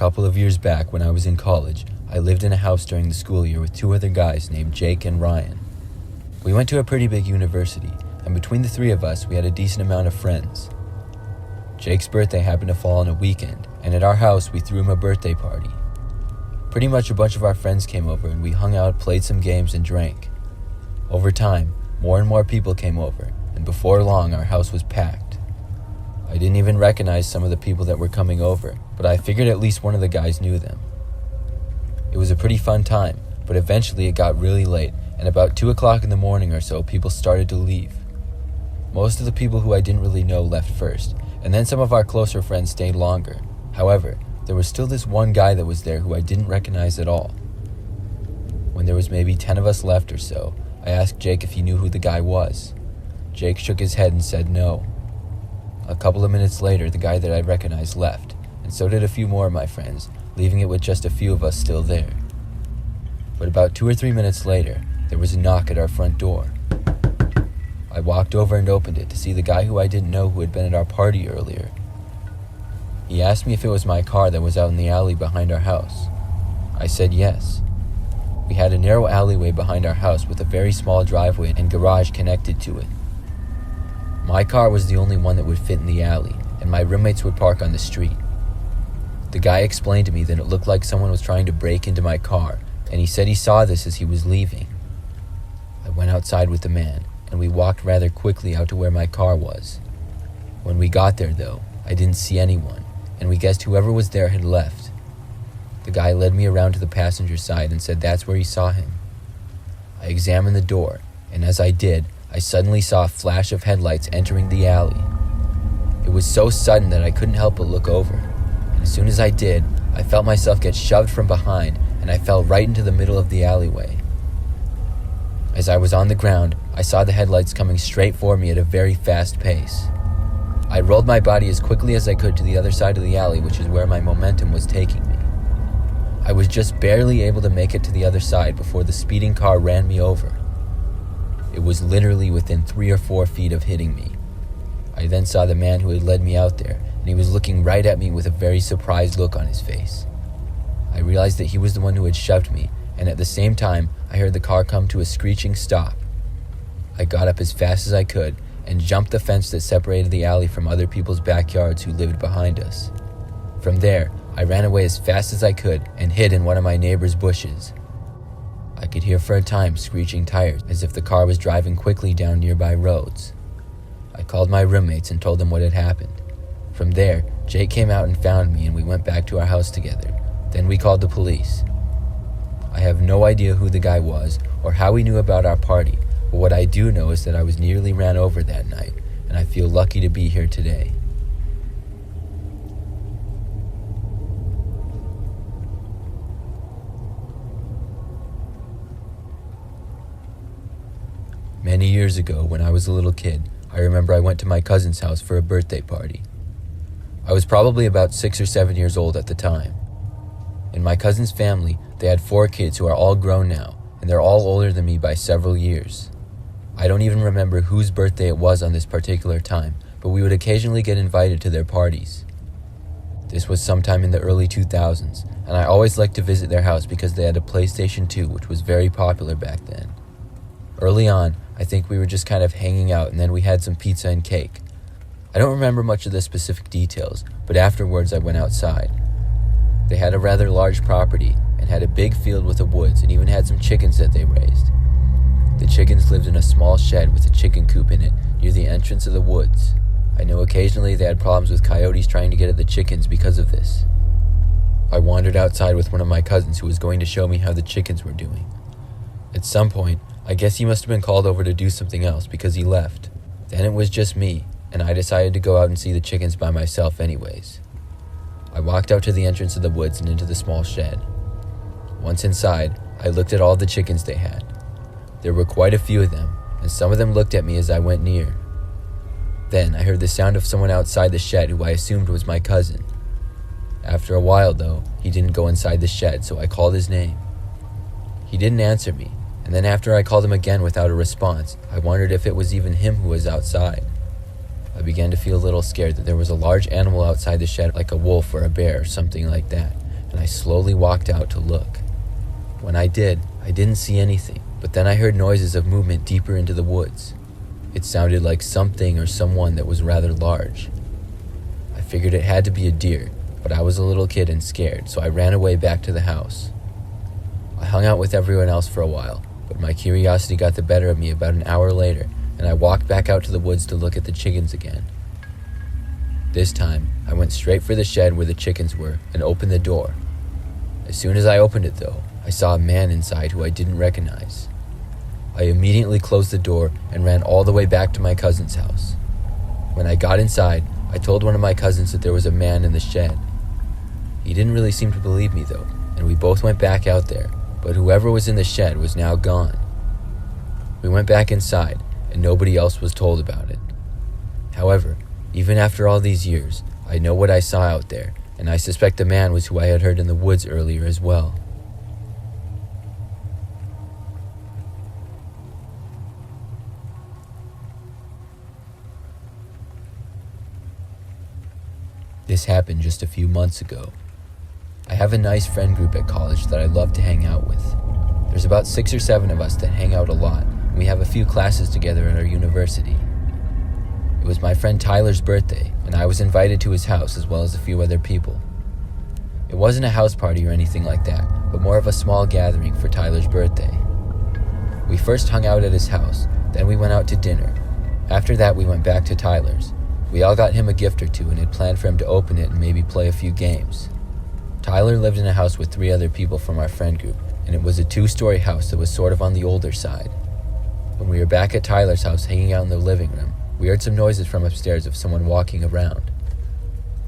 couple of years back when I was in college, I lived in a house during the school year with two other guys named Jake and Ryan. We went to a pretty big university, and between the three of us, we had a decent amount of friends. Jake's birthday happened to fall on a weekend, and at our house, we threw him a birthday party. Pretty much a bunch of our friends came over, and we hung out, played some games, and drank. Over time, more and more people came over, and before long, our house was packed. I didn't even recognize some of the people that were coming over, but I figured at least one of the guys knew them. It was a pretty fun time, but eventually it got really late, and about 2 o'clock in the morning or so, people started to leave. Most of the people who I didn't really know left first, and then some of our closer friends stayed longer. However, there was still this one guy that was there who I didn't recognize at all. When there was maybe 10 of us left or so, I asked Jake if he knew who the guy was. Jake shook his head and said no. A couple of minutes later, the guy that I recognized left, and so did a few more of my friends, leaving it with just a few of us still there. But about 2 or 3 minutes later, there was a knock at our front door. I walked over and opened it to see the guy who I didn't know who had been at our party earlier. He asked me if it was my car that was out in the alley behind our house. I said yes. We had a narrow alleyway behind our house with a very small driveway and garage connected to it. My car was the only one that would fit in the alley, and my roommates would park on the street. The guy explained to me that it looked like someone was trying to break into my car, and he said he saw this as he was leaving. I went outside with the man, and we walked rather quickly out to where my car was. When we got there, though, I didn't see anyone, and we guessed whoever was there had left. The guy led me around to the passenger side and said that's where he saw him. I examined the door, and as I did, I suddenly saw a flash of headlights entering the alley. It was so sudden that I couldn't help but look over, and as soon as I did, I felt myself get shoved from behind, and I fell right into the middle of the alleyway. As I was on the ground, I saw the headlights coming straight for me at a very fast pace. I rolled my body as quickly as I could to the other side of the alley, which is where my momentum was taking me. I was just barely able to make it to the other side before the speeding car ran me over. It was literally within 3 or 4 feet of hitting me. I then saw the man who had led me out there, and he was looking right at me with a very surprised look on his face. I realized that he was the one who had shoved me, and at the same time, I heard the car come to a screeching stop. I got up as fast as I could and jumped the fence that separated the alley from other people's backyards who lived behind us. From there, I ran away as fast as I could and hid in one of my neighbor's bushes. I could hear for a time screeching tires as if the car was driving quickly down nearby roads. I called my roommates and told them what had happened. From there, Jake came out and found me and we went back to our house together. Then we called the police. I have no idea who the guy was or how he knew about our party, but what I do know is that I was nearly ran over that night, and I feel lucky to be here today. Many years ago, when I was a little kid, I remember I went to my cousin's house for a birthday party. I was probably about 6 or 7 years old at the time. In my cousin's family, they had 4 kids who are all grown now, and they're all older than me by several years. I don't even remember whose birthday it was on this particular time, but we would occasionally get invited to their parties. This was sometime in the early 2000s, and I always liked to visit their house because they had a PlayStation 2, which was very popular back then. Early on, I think we were just kind of hanging out, and then we had some pizza and cake. I don't remember much of the specific details, but afterwards I went outside. They had a rather large property and had a big field with the woods and even had some chickens that they raised. The chickens lived in a small shed with a chicken coop in it near the entrance of the woods. I know occasionally they had problems with coyotes trying to get at the chickens because of this. I wandered outside with one of my cousins who was going to show me how the chickens were doing. At some point, I guess he must have been called over to do something else because he left. Then it was just me, and I decided to go out and see the chickens by myself anyways. I walked out to the entrance of the woods and into the small shed. Once inside, I looked at all the chickens they had. There were quite a few of them, and some of them looked at me as I went near. Then I heard the sound of someone outside the shed who I assumed was my cousin. After a while, though, he didn't go inside the shed, so I called his name. He didn't answer me, and then after I called him again without a response, I wondered if it was even him who was outside. I began to feel a little scared that there was a large animal outside the shed, like a wolf or a bear or something like that, and I slowly walked out to look. When I did, I didn't see anything, but then I heard noises of movement deeper into the woods. It sounded like something or someone that was rather large. I figured it had to be a deer, but I was a little kid and scared, so I ran away back to the house. I hung out with everyone else for a while, but my curiosity got the better of me about an hour later, and I walked back out to the woods to look at the chickens again. This time, I went straight for the shed where the chickens were and opened the door. As soon as I opened it though, I saw a man inside who I didn't recognize. I immediately closed the door and ran all the way back to my cousin's house. When I got inside, I told one of my cousins that there was a man in the shed. He didn't really seem to believe me though, and we both went back out there, but whoever was in the shed was now gone. We went back inside, and nobody else was told about it. However, even after all these years, I know what I saw out there, and I suspect the man was who I had heard in the woods earlier as well. This happened just a few months ago. I have a nice friend group at college that I love to hang out with. There's about 6 or 7 of us that hang out a lot, and we have a few classes together at our university. It was my friend Tyler's birthday, and I was invited to his house as well as a few other people. It wasn't a house party or anything like that, but more of a small gathering for Tyler's birthday. We first hung out at his house, then we went out to dinner. After that, we went back to Tyler's. We all got him a gift or two and had planned for him to open it and maybe play a few games. Tyler lived in a house with 3 other people from our friend group, and it was a 2-story house that was sort of on the older side. When we were back at Tyler's house hanging out in the living room, we heard some noises from upstairs of someone walking around.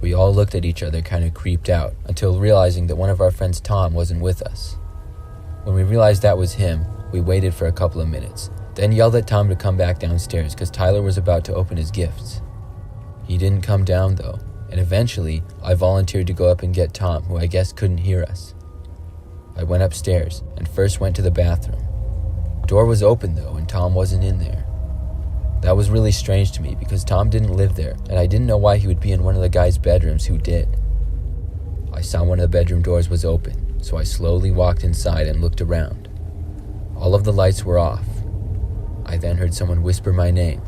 We all looked at each other kind of creeped out until realizing that one of our friends, Tom, wasn't with us. When we realized that was him, we waited for a couple of minutes, then yelled at Tom to come back downstairs because Tyler was about to open his gifts. He didn't come down though, and eventually I volunteered to go up and get Tom, who I guess couldn't hear us. I went upstairs and first went to the bathroom. The door was open though, and Tom wasn't in there. That was really strange to me because Tom didn't live there, and I didn't know why he would be in one of the guys' bedrooms who did. I saw one of the bedroom doors was open, so I slowly walked inside and looked around. All of the lights were off. I then heard someone whisper my name.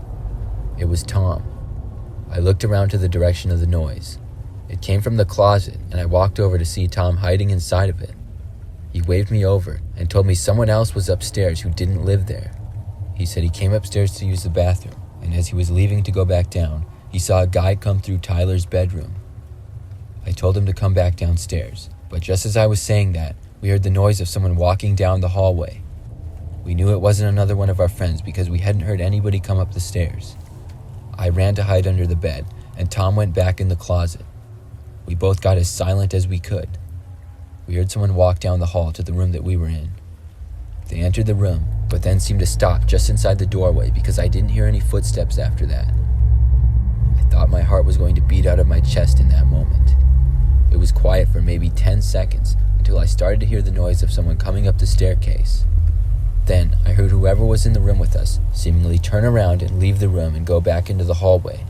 It was Tom. I looked around to the direction of the noise. It came from the closet, and I walked over to see Tom hiding inside of it. He waved me over and told me someone else was upstairs who didn't live there. He said he came upstairs to use the bathroom, and as he was leaving to go back down, he saw a guy come through Tyler's bedroom. I told him to come back downstairs, but just as I was saying that, we heard the noise of someone walking down the hallway. We knew it wasn't another one of our friends because we hadn't heard anybody come up the stairs. I ran to hide under the bed, and Tom went back in the closet. We both got as silent as we could. We heard someone walk down the hall to the room that we were in. They entered the room, but then seemed to stop just inside the doorway because I didn't hear any footsteps after that. I thought my heart was going to beat out of my chest in that moment. It was quiet for maybe 10 seconds until I started to hear the noise of someone coming up the staircase. Then I heard whoever was in the room with us seemingly turn around and leave the room and go back into the hallway.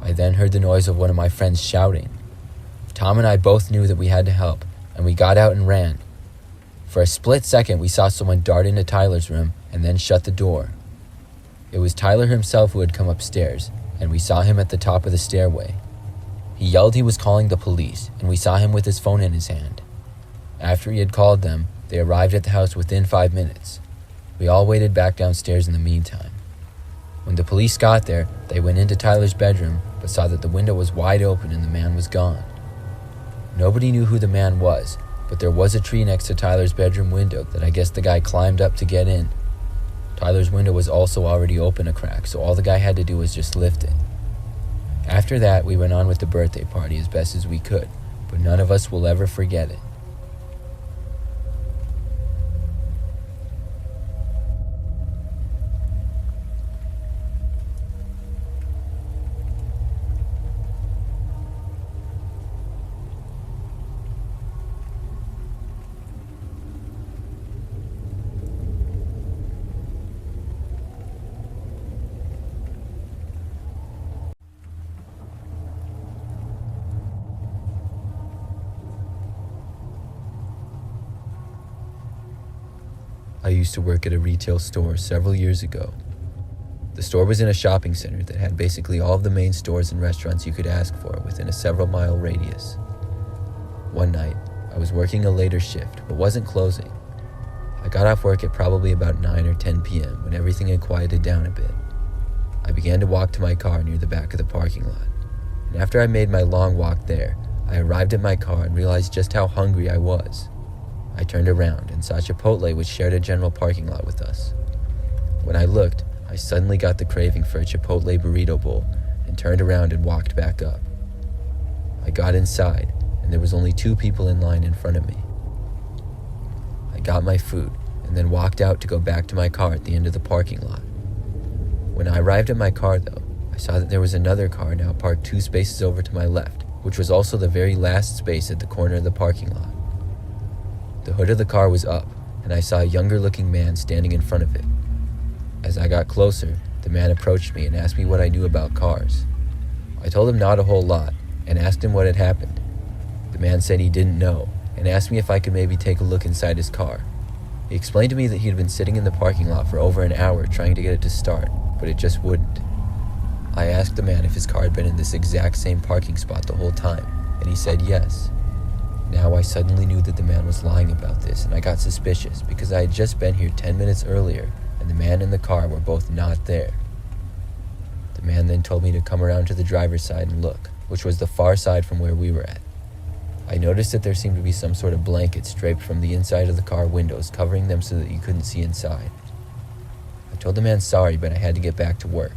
I then heard the noise of one of my friends shouting. Tom and I both knew that we had to help, and we got out and ran. For a split second, we saw someone dart into Tyler's room and then shut the door. It was Tyler himself who had come upstairs, and we saw him at the top of the stairway. He yelled he was calling the police, and we saw him with his phone in his hand. After he had called them, they arrived at the house within 5 minutes. We all waited back downstairs in the meantime. When the police got there, they went into Tyler's bedroom, but saw that the window was wide open and the man was gone. Nobody knew who the man was, but there was a tree next to Tyler's bedroom window that I guess the guy climbed up to get in. Tyler's window was also already open a crack, so all the guy had to do was just lift it. After that, we went on with the birthday party as best as we could, but none of us will ever forget it. used to work at a retail store several years ago. The store was in a shopping center that had basically all of the main stores and restaurants you could ask for within a several-mile radius. One night, I was working a later shift but wasn't closing. I got off work at probably about 9 or 10 p.m. when everything had quieted down a bit. I began to walk to my car near the back of the parking lot, and after I made my long walk there, I arrived at my car and realized just how hungry I was. I turned around and saw Chipotle, which shared a general parking lot with us. When I looked, I suddenly got the craving for a Chipotle burrito bowl and turned around and walked back up. I got inside, and there was only 2 people in line in front of me. I got my food and then walked out to go back to my car at the end of the parking lot. When I arrived at my car, though, I saw that there was another car now parked 2 spaces over to my left, which was also the very last space at the corner of the parking lot. The hood of the car was up, and I saw a younger-looking man standing in front of it. As I got closer, the man approached me and asked me what I knew about cars. I told him not a whole lot, and asked him what had happened. The man said he didn't know, and asked me if I could maybe take a look inside his car. He explained to me that he had been sitting in the parking lot for over an hour trying to get it to start, but it just wouldn't. I asked the man if his car had been in this exact same parking spot the whole time, and he said yes. Now I suddenly knew that the man was lying about this, and I got suspicious because I had just been here 10 minutes earlier, and the man and the car were both not there. The man then told me to come around to the driver's side and look, which was the far side from where we were at. I noticed that there seemed to be some sort of blankets draped from the inside of the car windows, covering them so that you couldn't see inside. I told the man sorry, but I had to get back to work.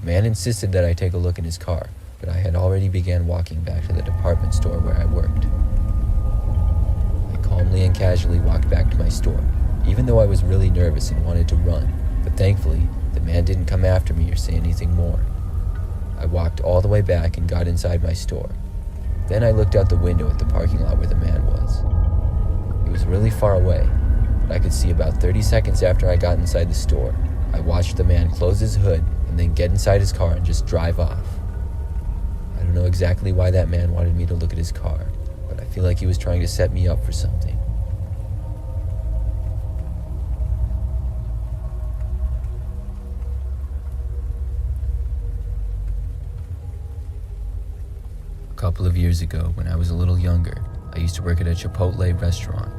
The man insisted that I take a look in his car, but I had already began walking back to the department store where I worked. I calmly and casually walked back to my store, even though I was really nervous and wanted to run, but thankfully, the man didn't come after me or say anything more. I walked all the way back and got inside my store. Then I looked out the window at the parking lot where the man was. He was really far away, but I could see about 30 seconds after I got inside the store, I watched the man close his hood and then get inside his car and just drive off. I don't know exactly why that man wanted me to look at his car, but I feel like he was trying to set me up for something. A couple of years ago, when I was a little younger, I used to work at a Chipotle restaurant.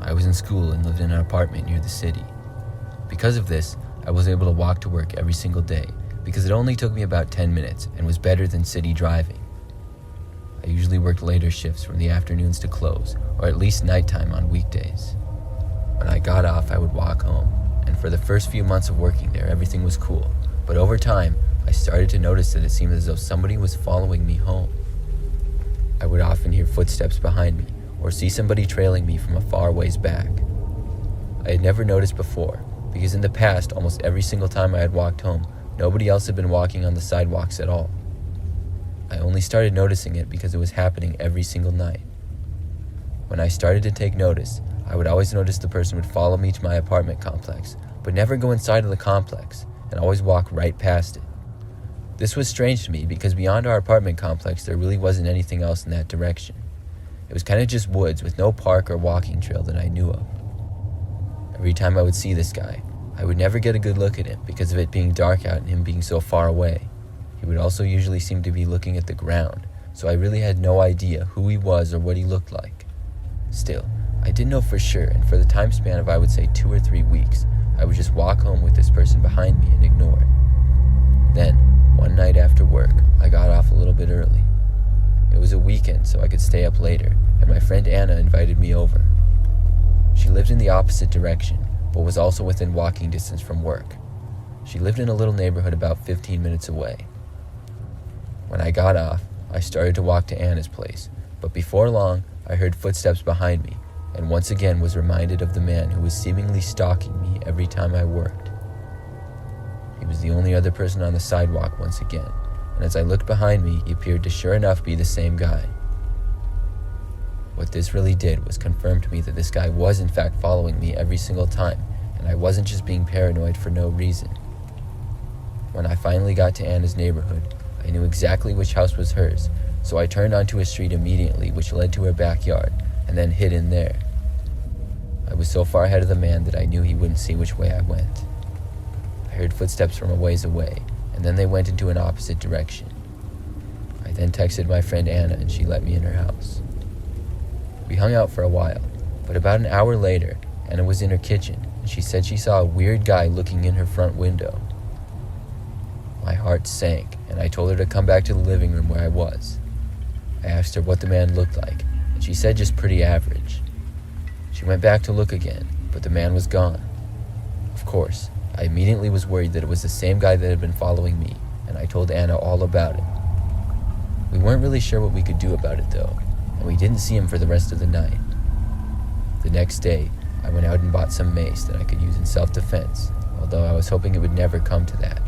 I was in school and lived in an apartment near the city. Because of this, I was able to walk to work every single day because it only took me about 10 minutes and was better than city driving. I usually worked later shifts from the afternoons to close, or at least nighttime on weekdays. When I got off, I would walk home, and for the first few months of working there, everything was cool. But over time, I started to notice that it seemed as though somebody was following me home. I would often hear footsteps behind me, or see somebody trailing me from a far ways back. I had never noticed before, because in the past, almost every single time I had walked home, nobody else had been walking on the sidewalks at all. I only started noticing it because it was happening every single night. When I started to take notice, I would always notice the person would follow me to my apartment complex, but never go inside of the complex, and always walk right past it. This was strange to me because beyond our apartment complex, there really wasn't anything else in that direction. It was kind of just woods with no park or walking trail that I knew of. Every time I would see this guy, I would never get a good look at him because of it being dark out and him being so far away. He would also usually seem to be looking at the ground, so I really had no idea who he was or what he looked like. Still, I didn't know for sure, and for the time span of I would say 2 or 3 weeks, I would just walk home with this person behind me and ignore it. Then, one night after work, I got off a little bit early. It was a weekend, so I could stay up later, and my friend Anna invited me over. She lived in the opposite direction, but was also within walking distance from work. She lived in a little neighborhood about 15 minutes away. When I got off, I started to walk to Anna's place, but before long, I heard footsteps behind me, and once again was reminded of the man who was seemingly stalking me every time I worked. He was the only other person on the sidewalk once again, and as I looked behind me, he appeared to sure enough be the same guy. What this really did was confirm to me that this guy was in fact following me every single time, and I wasn't just being paranoid for no reason. When I finally got to Anna's neighborhood, I knew exactly which house was hers, so I turned onto a street immediately which led to her backyard, and then hid in there. I was so far ahead of the man that I knew he wouldn't see which way I went. I heard footsteps from a ways away, and then they went into an opposite direction. I then texted my friend Anna, and she let me in her house. We hung out for a while, but about an hour later, Anna was in her kitchen, and she said she saw a weird guy looking in her front window. My heart sank, and I told her to come back to the living room where I was. I asked her what the man looked like, and she said just pretty average. She went back to look again, but the man was gone. Of course, I immediately was worried that it was the same guy that had been following me, and I told Anna all about it. We weren't really sure what we could do about it though, and we didn't see him for the rest of the night. The next day, I went out and bought some mace that I could use in self-defense, although I was hoping it would never come to that.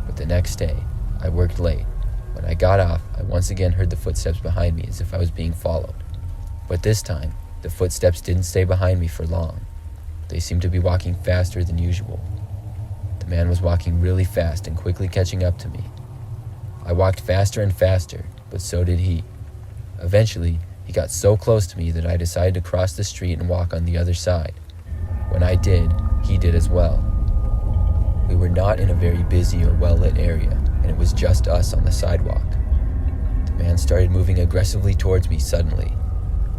But the next day, I worked late. When I got off, I once again heard the footsteps behind me as if I was being followed. But this time, the footsteps didn't stay behind me for long. They seemed to be walking faster than usual. The man was walking really fast and quickly catching up to me. I walked faster and faster, but so did he. Eventually, he got so close to me that I decided to cross the street and walk on the other side. When I did, he did as well. We were not in a very busy or well-lit area, and it was just us on the sidewalk. The man started moving aggressively towards me suddenly.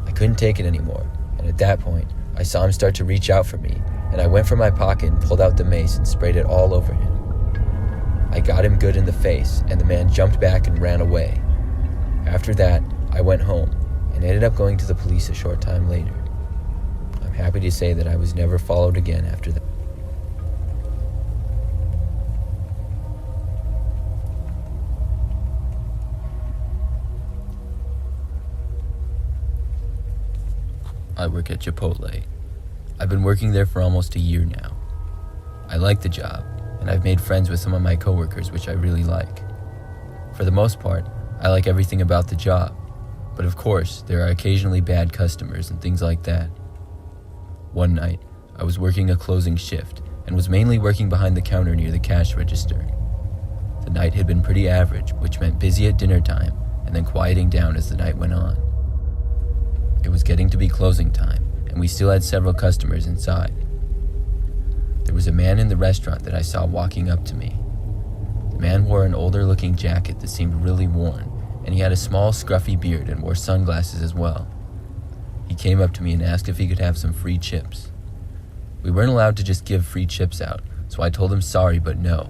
I couldn't take it anymore, and at that point, I saw him start to reach out for me, and I went from my pocket and pulled out the mace and sprayed it all over him. I got him good in the face, and the man jumped back and ran away. After that, I went home, and ended up going to the police a short time later. I'm happy to say that I was never followed again after that. I work at Chipotle. I've been working there for almost a year now. I like the job, and I've made friends with some of my coworkers, which I really like. For the most part, I like everything about the job, but of course, there are occasionally bad customers and things like that. One night, I was working a closing shift and was mainly working behind the counter near the cash register. The night had been pretty average, which meant busy at dinner time and then quieting down as the night went on. It was getting to be closing time, and we still had several customers inside. There was a man in the restaurant that I saw walking up to me. The man wore an older-looking jacket that seemed really worn, and he had a small, scruffy beard and wore sunglasses as well. He came up to me and asked if he could have some free chips. We weren't allowed to just give free chips out, so I told him sorry, but no.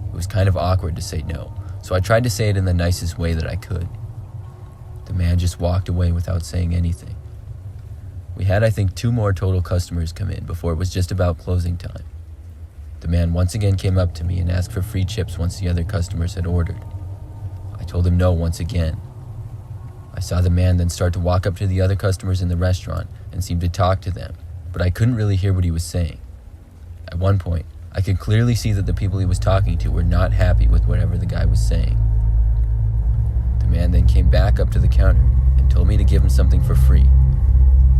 It was kind of awkward to say no, so I tried to say it in the nicest way that I could. The man just walked away without saying anything. We had, I think, 2 more total customers come in before it was just about closing time. The man once again came up to me and asked for free chips once the other customers had ordered. I told him no once again. I saw the man then start to walk up to the other customers in the restaurant and seem to talk to them, but I couldn't really hear what he was saying. At one point, I could clearly see that the people he was talking to were not happy with whatever the guy was saying. The man then came back up to the counter and told me to give him something for free.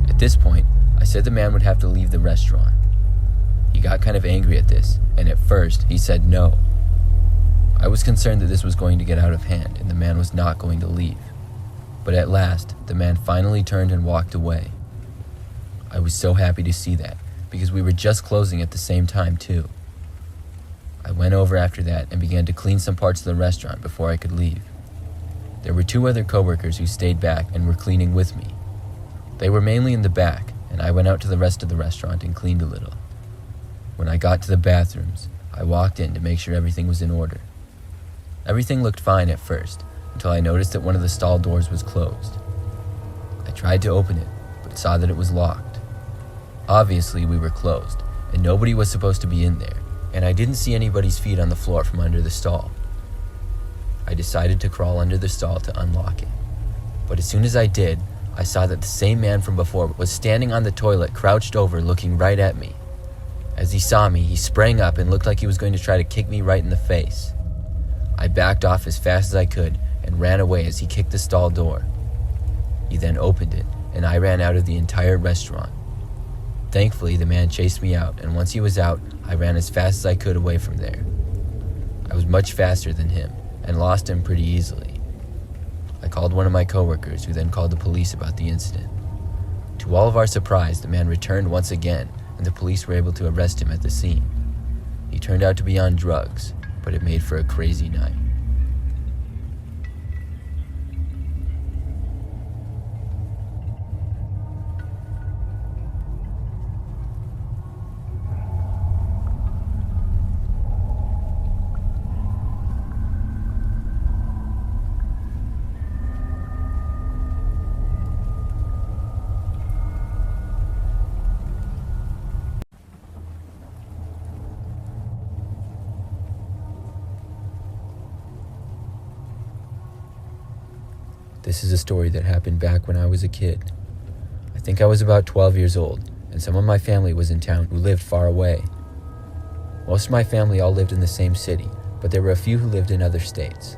At this point, I said the man would have to leave the restaurant. He got kind of angry at this, and at first, he said no. I was concerned that this was going to get out of hand and the man was not going to leave. But at last, the man finally turned and walked away. I was so happy to see that, because we were just closing at the same time too. I went over after that and began to clean some parts of the restaurant before I could leave. There were 2 other coworkers who stayed back and were cleaning with me. They were mainly in the back, and I went out to the rest of the restaurant and cleaned a little. When I got to the bathrooms, I walked in to make sure everything was in order. Everything looked fine at first, until I noticed that one of the stall doors was closed. I tried to open it, but saw that it was locked. Obviously, we were closed, and nobody was supposed to be in there, and I didn't see anybody's feet on the floor from under the stall. I decided to crawl under the stall to unlock it. But as soon as I did, I saw that the same man from before was standing on the toilet, crouched over, looking right at me. As he saw me, he sprang up and looked like he was going to try to kick me right in the face. I backed off as fast as I could and ran away as he kicked the stall door. He then opened it, and I ran out of the entire restaurant. Thankfully, the man chased me out, and once he was out, I ran as fast as I could away from there. I was much faster than him, and lost him pretty easily. I called one of my coworkers, who then called the police about the incident. To all of our surprise, the man returned once again, and the police were able to arrest him at the scene. He turned out to be on drugs, but it made for a crazy night. This is a story that happened back when I was a kid. I think I was about 12 years old, and some of my family was in town who lived far away. Most of my family all lived in the same city, but there were a few who lived in other states.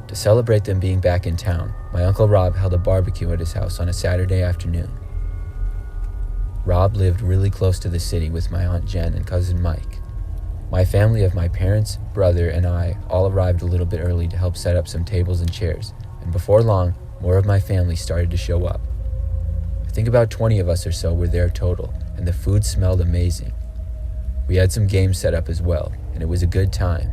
To celebrate them being back in town, my Uncle Rob held a barbecue at his house on a Saturday afternoon. Rob lived really close to the city with my Aunt Jen and cousin Mike. My family of my parents, brother, and I all arrived a little bit early to help set up some tables and chairs, and before long, more of my family started to show up. I think about 20 of us or so were there total, and the food smelled amazing. We had some games set up as well, and it was a good time.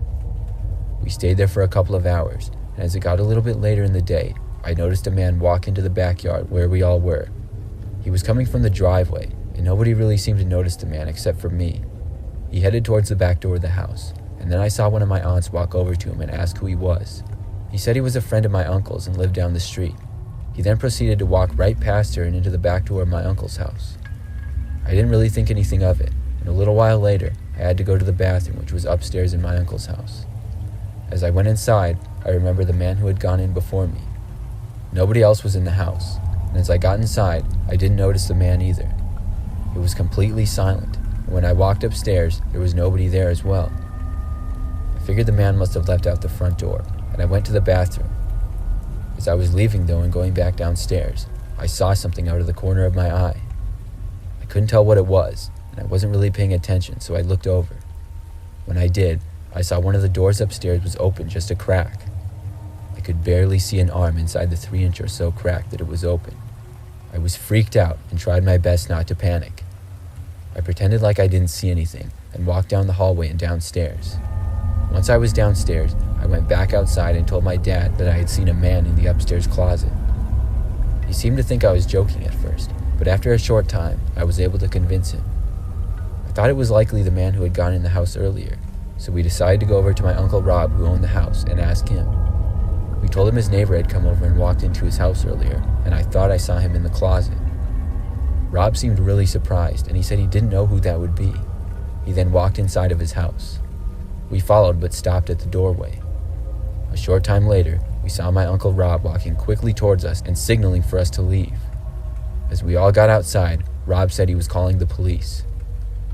We stayed there for a couple of hours, and as it got a little bit later in the day, I noticed a man walk into the backyard where we all were. He was coming from the driveway, and nobody really seemed to notice the man except for me. He headed towards the back door of the house, and then I saw one of my aunts walk over to him and ask who he was. He said he was a friend of my uncle's and lived down the street. He then proceeded to walk right past her and into the back door of my uncle's house. I didn't really think anything of it, and a little while later, I had to go to the bathroom, which was upstairs in my uncle's house. As I went inside, I remember the man who had gone in before me. Nobody else was in the house, and as I got inside, I didn't notice the man either. It was completely silent, and when I walked upstairs, there was nobody there as well. I figured the man must have left out the front door, and I went to the bathroom. As I was leaving though and going back downstairs, I saw something out of the corner of my eye. I couldn't tell what it was, and I wasn't really paying attention, so I looked over. When I did, I saw one of the doors upstairs was open just a crack. I could barely see an arm inside the 3-inch or so crack that it was open. I was freaked out and tried my best not to panic. I pretended like I didn't see anything and walked down the hallway and downstairs. Once I was downstairs, I went back outside and told my dad that I had seen a man in the upstairs closet. He seemed to think I was joking at first, but after a short time, I was able to convince him. I thought it was likely the man who had gone in the house earlier, so we decided to go over to my Uncle Rob, who owned the house, and ask him. We told him his neighbor had come over and walked into his house earlier, and I thought I saw him in the closet. Rob seemed really surprised, and he said he didn't know who that would be. He then walked inside of his house. We followed but stopped at the doorway. A short time later, we saw my Uncle Rob walking quickly towards us and signaling for us to leave. As we all got outside, Rob said he was calling the police.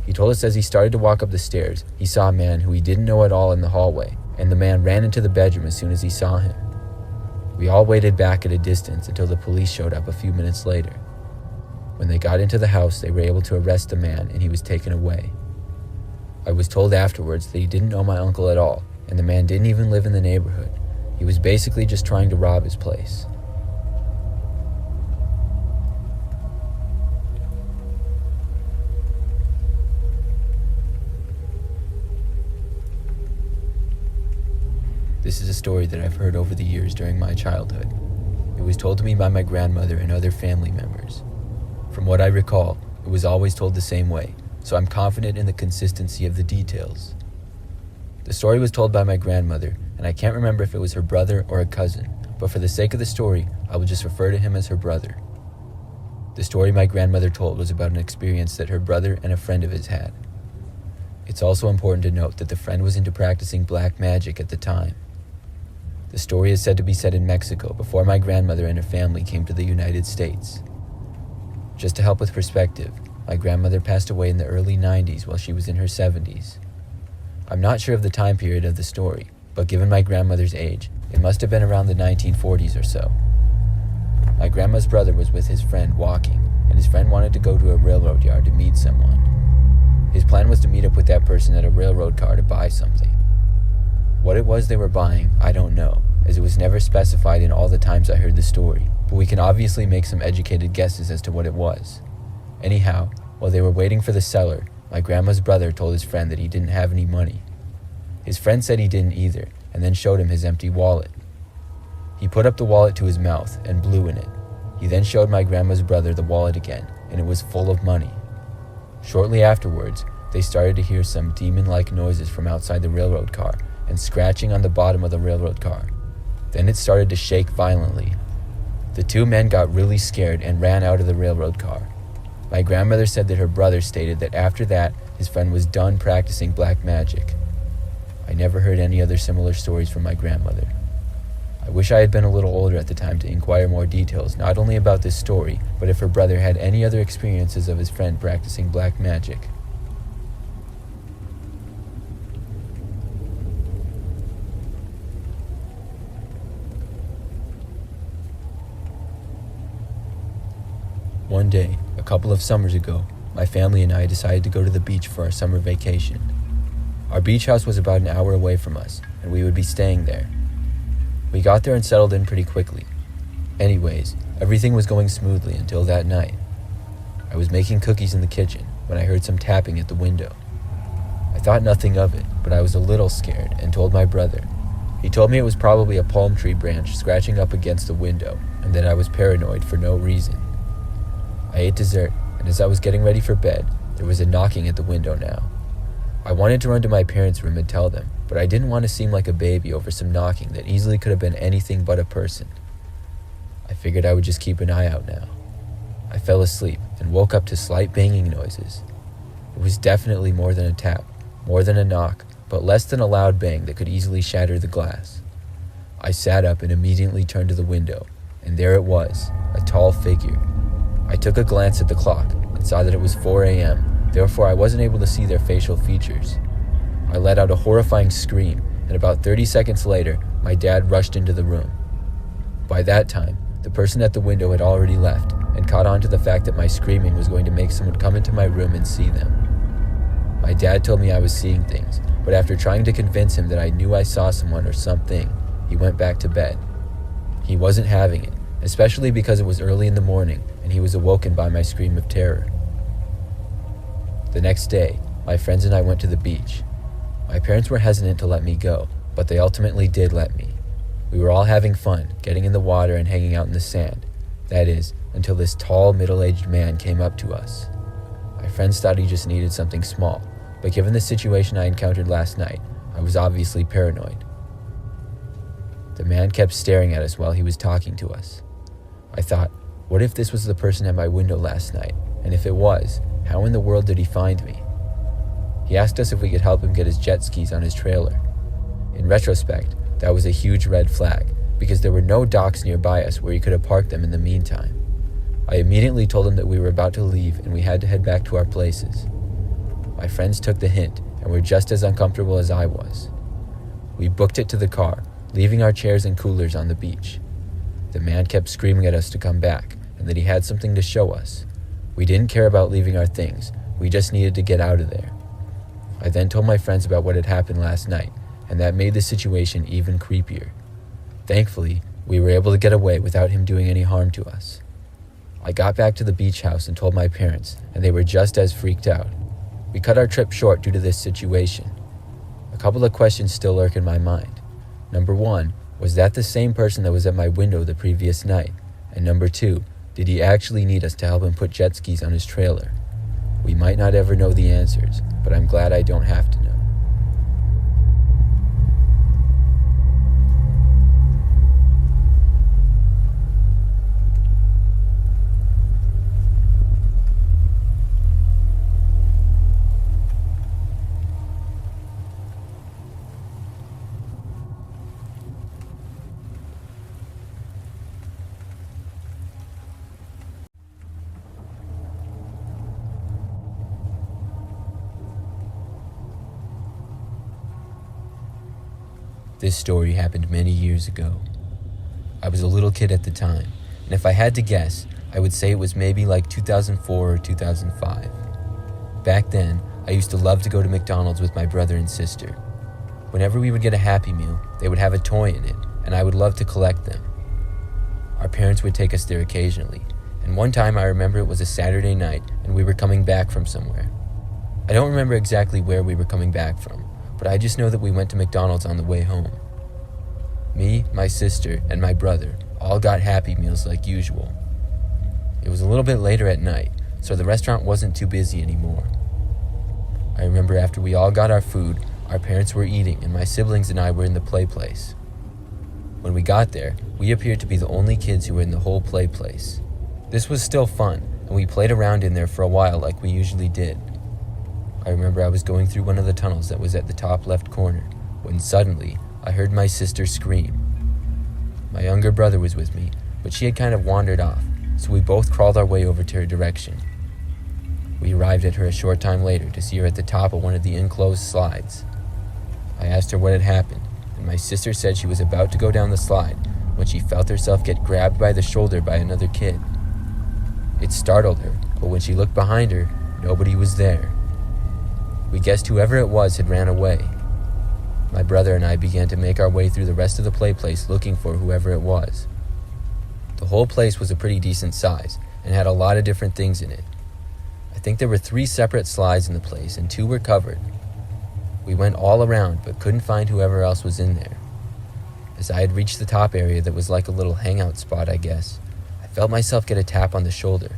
He told us as he started to walk up the stairs, he saw a man who he didn't know at all in the hallway, and the man ran into the bedroom as soon as he saw him. We all waited back at a distance until the police showed up a few minutes later. When they got into the house, they were able to arrest the man and he was taken away. I was told afterwards that he didn't know my uncle at all, and the man didn't even live in the neighborhood. He was basically just trying to rob his place. This is a story that I've heard over the years during my childhood. It was told to me by my grandmother and other family members. From what I recall, it was always told the same way, so I'm confident in the consistency of the details. The story was told by my grandmother, and I can't remember if it was her brother or a cousin, but for the sake of the story, I will just refer to him as her brother. The story my grandmother told was about an experience that her brother and a friend of his had. It's also important to note that the friend was into practicing black magic at the time. The story is said to be set in Mexico before my grandmother and her family came to the United States. Just to help with perspective, my grandmother passed away in the early 90s while she was in her 70s. I'm not sure of the time period of the story, but given my grandmother's age, it must have been around the 1940s or so. My grandma's brother was with his friend walking, and his friend wanted to go to a railroad yard to meet someone. His plan was to meet up with that person at a railroad car to buy something. What it was they were buying, I don't know, as it was never specified in all the times I heard the story, but but we can obviously make some educated guesses as to what it was. Anyhow, while they were waiting for the seller, my grandma's brother told his friend that he didn't have any money. His friend said he didn't either, and then showed him his empty wallet. He put up the wallet to his mouth and blew in it. He then showed my grandma's brother the wallet again, and it was full of money. Shortly afterwards, they started to hear some demon-like noises from outside the railroad car and scratching on the bottom of the railroad car. Then it started to shake violently. The two men got really scared and ran out of the railroad car. My grandmother said that her brother stated that after that, his friend was done practicing black magic. I never heard any other similar stories from my grandmother. I wish I had been a little older at the time to inquire more details, not only about this story, but if her brother had any other experiences of his friend practicing black magic. One day, a couple of summers ago, my family and I decided to go to the beach for our summer vacation. Our beach house was about an hour away from us, and we would be staying there. We got there and settled in pretty quickly. Anyways, everything was going smoothly until that night. I was making cookies in the kitchen when I heard some tapping at the window. I thought nothing of it, but I was a little scared and told my brother. He told me it was probably a palm tree branch scratching up against the window and that I was paranoid for no reason. I ate dessert, and as I was getting ready for bed, there was a knocking at the window now. I wanted to run to my parents' room and tell them, but I didn't want to seem like a baby over some knocking that easily could have been anything but a person. I figured I would just keep an eye out now. I fell asleep and woke up to slight banging noises. It was definitely more than a tap, more than a knock, but less than a loud bang that could easily shatter the glass. I sat up and immediately turned to the window, and there it was, a tall figure. I took a glance at the clock and saw that it was 4 a.m., therefore I wasn't able to see their facial features. I let out a horrifying scream, and about 30 seconds later, my dad rushed into the room. By that time, the person at the window had already left and caught on to the fact that my screaming was going to make someone come into my room and see them. My dad told me I was seeing things, but after trying to convince him that I knew I saw someone or something, he went back to bed. He wasn't having it, especially because it was early in the morning and he was awoken by my scream of terror. The next day, my friends and I went to the beach. My parents were hesitant to let me go, but they ultimately did let me. We were all having fun, getting in the water and hanging out in the sand. That is, until this tall, middle-aged man came up to us. My friends thought he just needed something small, but given the situation I encountered last night, I was obviously paranoid. The man kept staring at us while he was talking to us. I thought, what if this was the person at my window last night? And if it was, how in the world did he find me? He asked us if we could help him get his jet skis on his trailer. In retrospect, that was a huge red flag, because there were no docks nearby us where he could have parked them in the meantime. I immediately told him that we were about to leave and we had to head back to our places. My friends took the hint and were just as uncomfortable as I was. We booked it to the car, leaving our chairs and coolers on the beach. The man kept screaming at us to come back and that he had something to show us. We didn't care about leaving our things, we just needed to get out of there. I then told my friends about what had happened last night, and that made the situation even creepier. Thankfully, we were able to get away without him doing any harm to us. I got back to the beach house and told my parents, and they were just as freaked out. We cut our trip short due to this situation. A couple of questions still lurk in my mind. Number one, was that the same person that was at my window the previous night? And number two, did he actually need us to help him put jet skis on his trailer? We might not ever know the answers, but I'm glad I don't have to know. This story happened many years ago. I was a little kid at the time, and if I had to guess, I would say it was maybe like 2004 or 2005. Back then, I used to love to go to McDonald's with my brother and sister. Whenever we would get a Happy Meal, they would have a toy in it, and I would love to collect them. our parents would take us there occasionally, and one time I remember it was a Saturday night and we were coming back from somewhere. I don't remember exactly where we were coming back from, but I just know that we went to McDonald's on the way home. Me, my sister, and my brother all got Happy Meals like usual. It was a little bit later at night, so the restaurant wasn't too busy anymore. I remember after we all got our food, our parents were eating and my siblings and I were in the play place. When we got there, we appeared to be the only kids who were in the whole play place. This was still fun, and we played around in there for a while like we usually did. I remember I was going through one of the tunnels that was at the top left corner, when suddenly I heard my sister scream. My younger brother was with me, but she had kind of wandered off, so we both crawled our way over to her direction. We arrived at her a short time later to see her at the top of one of the enclosed slides. I asked her what had happened, and my sister said she was about to go down the slide when she felt herself get grabbed by the shoulder by another kid. It startled her, but when she looked behind her, nobody was there. We guessed whoever it was had ran away. My brother and I began to make our way through the rest of the play place looking for whoever it was. The whole place was a pretty decent size and had a lot of different things in it. I think there were 3 separate slides in the place and 2 were covered. We went all around but couldn't find whoever else was in there. As I had reached the top area that was like a little hangout spot, I guess, I felt myself get a tap on the shoulder.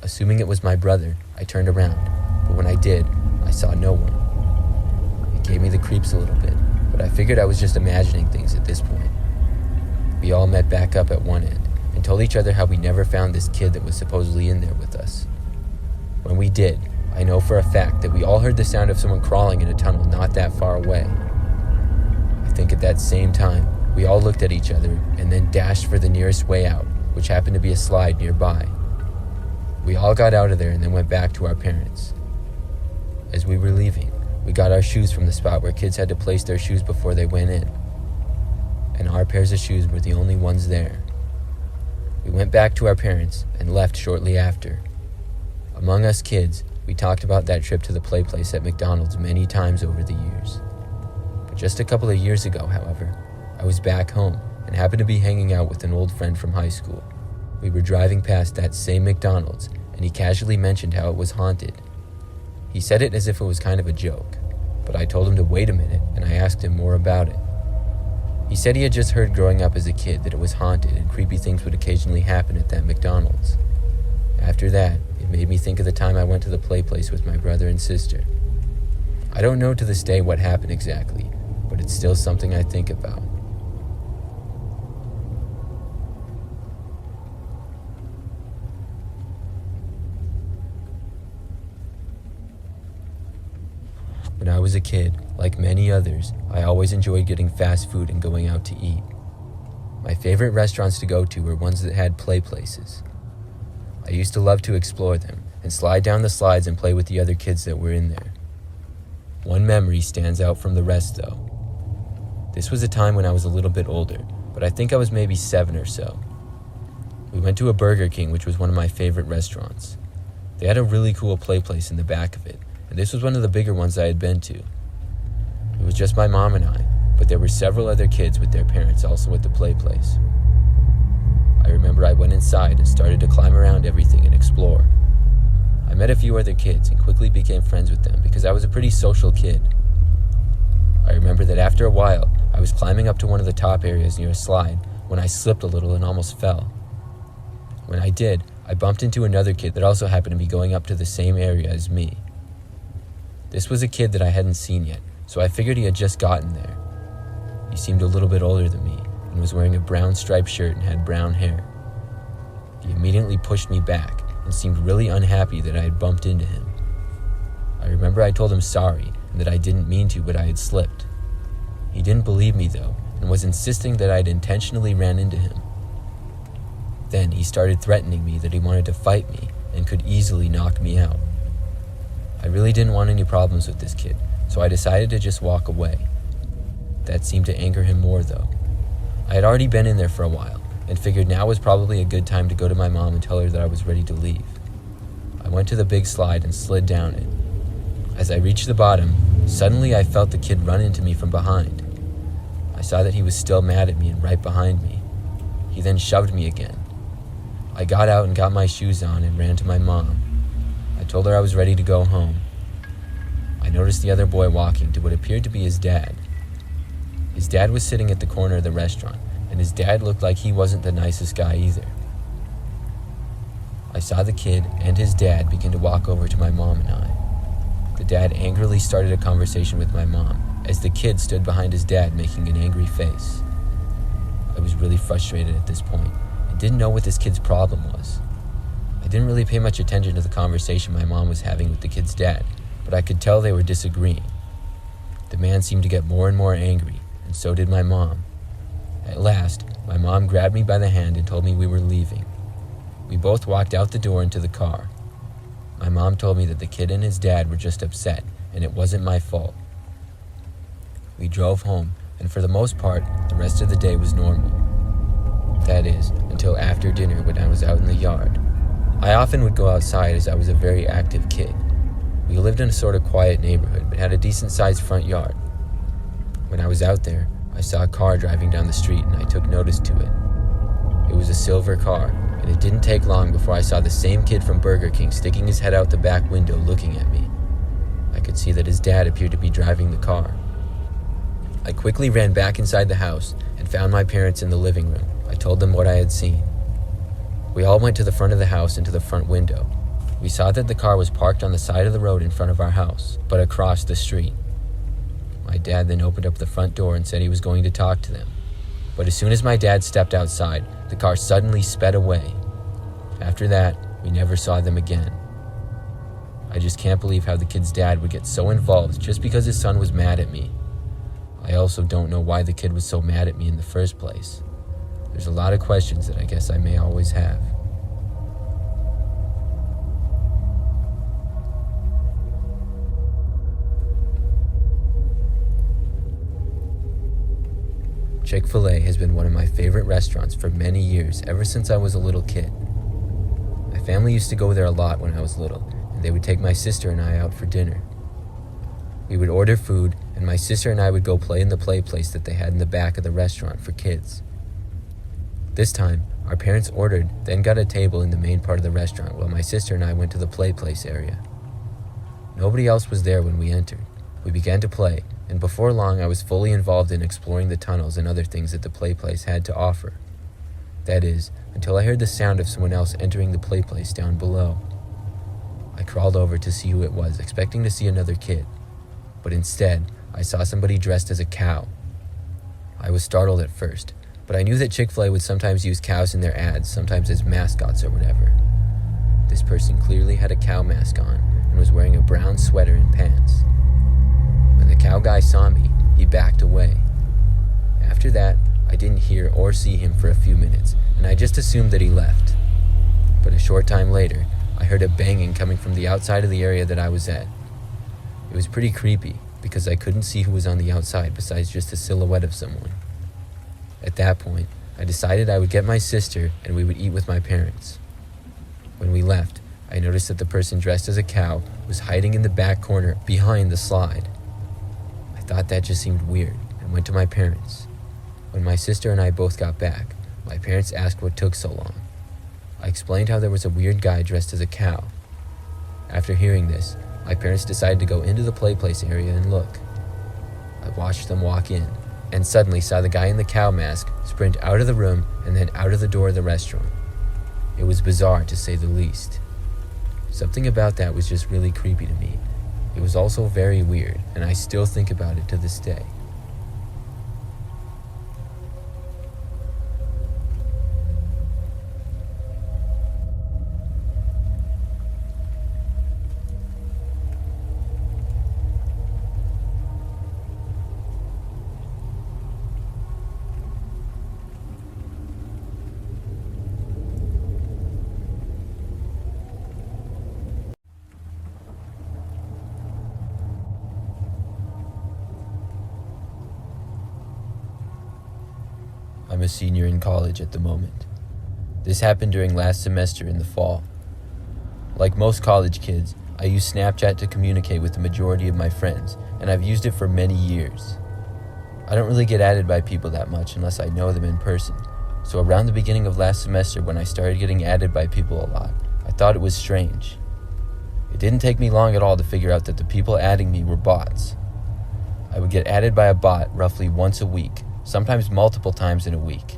Assuming it was my brother, I turned around, but when I did, I saw no one. It gave me the creeps a little bit, but I figured I was just imagining things at this point. We all met back up at one end and told each other how we never found this kid that was supposedly in there with us. When we did, I know for a fact that we all heard the sound of someone crawling in a tunnel not that far away. I think at that same time, we all looked at each other and then dashed for the nearest way out, which happened to be a slide nearby. We all got out of there and then went back to our parents. As we were leaving, we got our shoes from the spot where kids had to place their shoes before they went in. And our pairs of shoes were the only ones there. We went back to our parents and left shortly after. Among us kids, we talked about that trip to the play place at McDonald's many times over the years. But just a couple of years ago, however, I was back home and happened to be hanging out with an old friend from high school. We were driving past that same McDonald's, and he casually mentioned how it was haunted. He said it as if it was kind of a joke, but I told him to wait a minute, and I asked him more about it. He said he had just heard growing up as a kid that it was haunted and creepy things would occasionally happen at that McDonald's. After that, it made me think of the time I went to the play place with my brother and sister. I don't know to this day what happened exactly, but it's still something I think about. When I was a kid, like many others, I always enjoyed getting fast food and going out to eat. My favorite restaurants to go to were ones that had play places. I used to love to explore them and slide down the slides and play with the other kids that were in there. One memory stands out from the rest though. This was a time when I was a little bit older, but I think I was maybe 7 or so. We went to a Burger King, which was one of my favorite restaurants. They had a really cool play place in the back of it, and this was one of the bigger ones I had been to. It was just my mom and I, but there were several other kids with their parents also at the play place. I remember I went inside and started to climb around everything and explore. I met a few other kids and quickly became friends with them because I was a pretty social kid. I remember that after a while, I was climbing up to one of the top areas near a slide when I slipped a little and almost fell. When I did, I bumped into another kid that also happened to be going up to the same area as me. This was a kid that I hadn't seen yet, so I figured he had just gotten there. He seemed a little bit older than me and was wearing a brown striped shirt and had brown hair. He immediately pushed me back and seemed really unhappy that I had bumped into him. I remember I told him sorry and that I didn't mean to, but I had slipped. He didn't believe me though and was insisting that I had intentionally ran into him. Then he started threatening me that he wanted to fight me and could easily knock me out. I really didn't want any problems with this kid, so I decided to just walk away. That seemed to anger him more though. I had already been in there for a while, and figured now was probably a good time to go to my mom and tell her that I was ready to leave. I went to the big slide and slid down it. As I reached the bottom, suddenly I felt the kid run into me from behind. I saw that he was still mad at me and right behind me. He then shoved me again. I got out and got my shoes on and ran to my mom. I told her I was ready to go home. I noticed the other boy walking to what appeared to be his dad. His dad was sitting at the corner of the restaurant, and his dad looked like he wasn't the nicest guy either. I saw the kid and his dad begin to walk over to my mom and I. The dad angrily started a conversation with my mom as the kid stood behind his dad making an angry face. I was really frustrated at this point and didn't know what this kid's problem was. I didn't really pay much attention to the conversation my mom was having with the kid's dad, but I could tell they were disagreeing. The man seemed to get more and more angry, and so did my mom. At last, my mom grabbed me by the hand and told me we were leaving. We both walked out the door into the car. My mom told me that the kid and his dad were just upset, and it wasn't my fault. We drove home, and for the most part, the rest of the day was normal. That is, until after dinner when I was out in the yard. I often would go outside as I was a very active kid. We lived in a sort of quiet neighborhood, but had a decent-sized front yard. When I was out there, I saw a car driving down the street, and I took notice to it. It was a silver car, and it didn't take long before I saw the same kid from Burger King sticking his head out the back window looking at me. I could see that his dad appeared to be driving the car. I quickly ran back inside the house and found my parents in the living room. I told them what I had seen. We all went to the front of the house and to the front window. We saw that the car was parked on the side of the road in front of our house, but across the street. My dad then opened up the front door and said he was going to talk to them. But as soon as my dad stepped outside, the car suddenly sped away. After that, we never saw them again. I just can't believe how the kid's dad would get so involved just because his son was mad at me. I also don't know why the kid was so mad at me in the first place. There's a lot of questions that I guess I may always have. Chick-fil-A has been one of my favorite restaurants for many years, ever since I was a little kid. My family used to go there a lot when I was little, and they would take my sister and I out for dinner. We would order food, and my sister and I would go play in the play place that they had in the back of the restaurant for kids. This time, our parents ordered, then got a table in the main part of the restaurant while my sister and I went to the play place area. Nobody else was there when we entered. We began to play, and before long I was fully involved in exploring the tunnels and other things that the play place had to offer. That is, until I heard the sound of someone else entering the play place down below. I crawled over to see who it was, expecting to see another kid. But instead, I saw somebody dressed as a cow. I was startled at first, but I knew that Chick-fil-A would sometimes use cows in their ads, sometimes as mascots or whatever. This person clearly had a cow mask on and was wearing a brown sweater and pants. When the cow guy saw me, he backed away. After that, I didn't hear or see him for a few minutes, and I just assumed that he left. But a short time later, I heard a banging coming from the outside of the area that I was at. It was pretty creepy, because I couldn't see who was on the outside besides just a silhouette of someone. At that point, I decided I would get my sister and we would eat with my parents. When we left, I noticed that the person dressed as a cow was hiding in the back corner behind the slide. I thought that just seemed weird and went to my parents. When my sister and I both got back, my parents asked what took so long. I explained how there was a weird guy dressed as a cow. After hearing this, my parents decided to go into the play place area and look. I watched them walk in, and suddenly saw the guy in the cow mask sprint out of the room and then out of the door of the restaurant. It was bizarre, to say the least. Something about that was just really creepy to me. It was also very weird, and I still think about it to this day. I'm a senior in college at the moment. This happened during last semester in the fall. Like most college kids, I use Snapchat to communicate with the majority of my friends, and I've used it for many years. I don't really get added by people that much unless I know them in person, So around the beginning of last semester, when I started getting added by people a lot, I thought it was strange. It didn't take me long at all to figure out that the people adding me were bots. I would get added by a bot roughly once a week, sometimes multiple times in a week.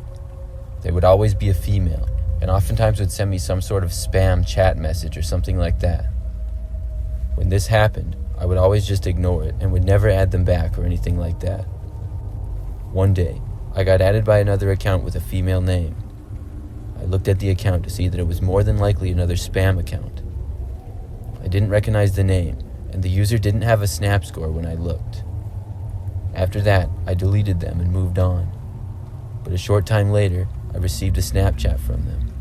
They would always be a female, and oftentimes would send me some sort of spam chat message or something like that. When this happened, I would always just ignore it and would never add them back or anything like that. One day, I got added by another account with a female name. I looked at the account to see that it was more than likely another spam account. I didn't recognize the name, and the user didn't have a snap score when I looked. After that, I deleted them and moved on. But a short time later, I received a Snapchat from them.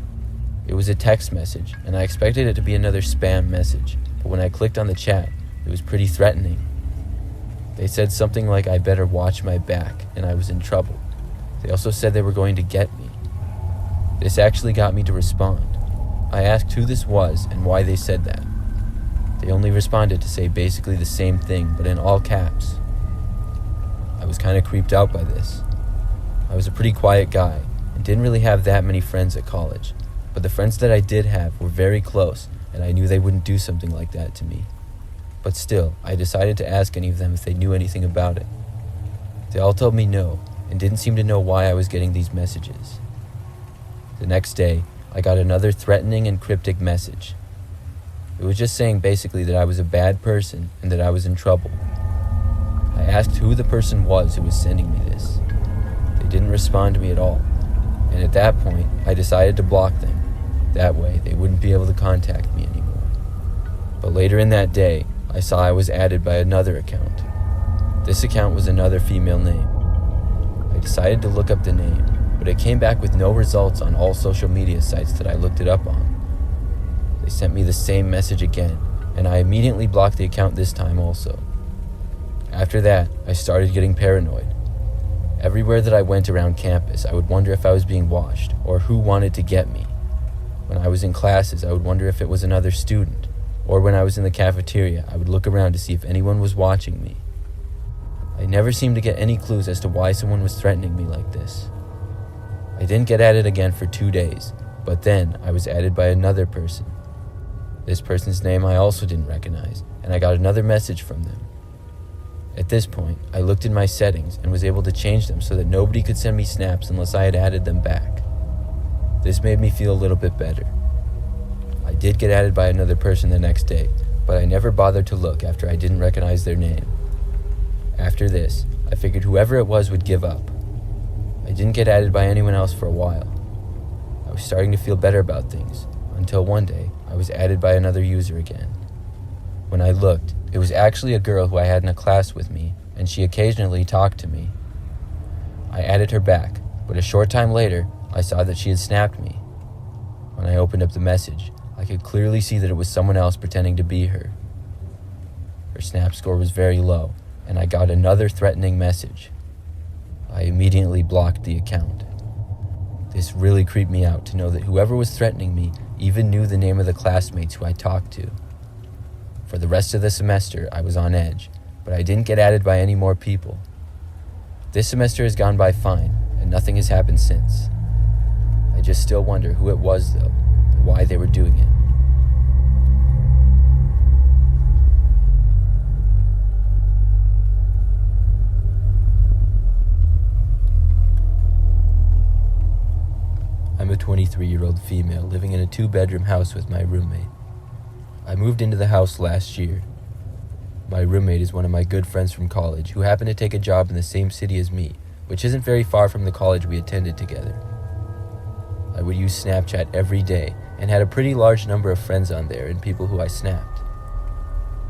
It was a text message, and I expected it to be another spam message, but when I clicked on the chat, it was pretty threatening. They said something like I better watch my back, and I was in trouble. They also said they were going to get me. This actually got me to respond. I asked who this was and why they said that. They only responded to say basically the same thing, but in all caps. I was kind of creeped out by this. I was a pretty quiet guy and didn't really have that many friends at college, but the friends that I did have were very close, and I knew they wouldn't do something like that to me. But still, I decided to ask any of them if they knew anything about it. They all told me no, and didn't seem to know why I was getting these messages. The next day, I got another threatening and cryptic message. It was just saying basically that I was a bad person and that I was in trouble. I asked who the person was who was sending me this. They didn't respond to me at all, and at that point, I decided to block them. That way, they wouldn't be able to contact me anymore. But later in that day, I saw I was added by another account. This account was another female name. I decided to look up the name, but it came back with no results on all social media sites that I looked it up on. They sent me the same message again, and I immediately blocked the account this time also. After that, I started getting paranoid. Everywhere that I went around campus, I would wonder if I was being watched, or who wanted to get me. When I was in classes, I would wonder if it was another student, or when I was in the cafeteria, I would look around to see if anyone was watching me. I never seemed to get any clues as to why someone was threatening me like this. I didn't get added again for 2 days, but then I was added by another person. This person's name I also didn't recognize, and I got another message from them. At this point, I looked in my settings and was able to change them so that nobody could send me snaps unless I had added them back. This made me feel a little bit better. I did get added by another person the next day, but I never bothered to look after I didn't recognize their name. After this, I figured whoever it was would give up. I didn't get added by anyone else for a while. I was starting to feel better about things, until one day I was added by another user again. When I looked, it was actually a girl who I had in a class with me, and she occasionally talked to me. I added her back, but a short time later, I saw that she had snapped me. When I opened up the message, I could clearly see that it was someone else pretending to be her. Her snap score was very low, and I got another threatening message. I immediately blocked the account. This really creeped me out to know that whoever was threatening me even knew the name of the classmates who I talked to. For the rest of the semester, I was on edge, but I didn't get added by any more people. This semester has gone by fine, and nothing has happened since. I just still wonder who it was, though, and why they were doing it. I'm a 23-year-old female living in a 2-bedroom house with my roommate. I moved into the house last year. My roommate is one of my good friends from college who happened to take a job in the same city as me, which isn't very far from the college we attended together. I would use Snapchat every day and had a pretty large number of friends on there and people who I snapped.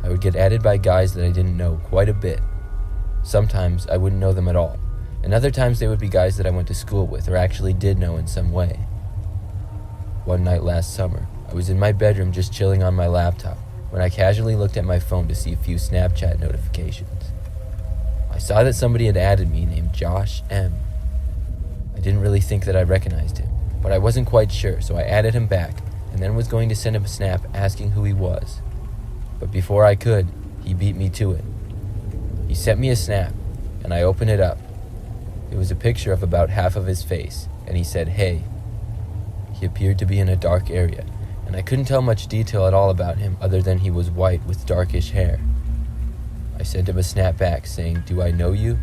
I would get added by guys that I didn't know quite a bit. Sometimes I wouldn't know them at all, and other times they would be guys that I went to school with or actually did know in some way. One night last summer, I was in my bedroom just chilling on my laptop when I casually looked at my phone to see a few Snapchat notifications. I saw that somebody had added me named Josh M. I didn't really think that I recognized him, but I wasn't quite sure, so I added him back and then was going to send him a snap asking who he was. But before I could, he beat me to it. He sent me a snap, and I opened it up. It was a picture of about half of his face, and he said, "Hey." He appeared to be in a dark area, and I couldn't tell much detail at all about him other than he was white with darkish hair. I sent him a snap back saying, "Do I know you?"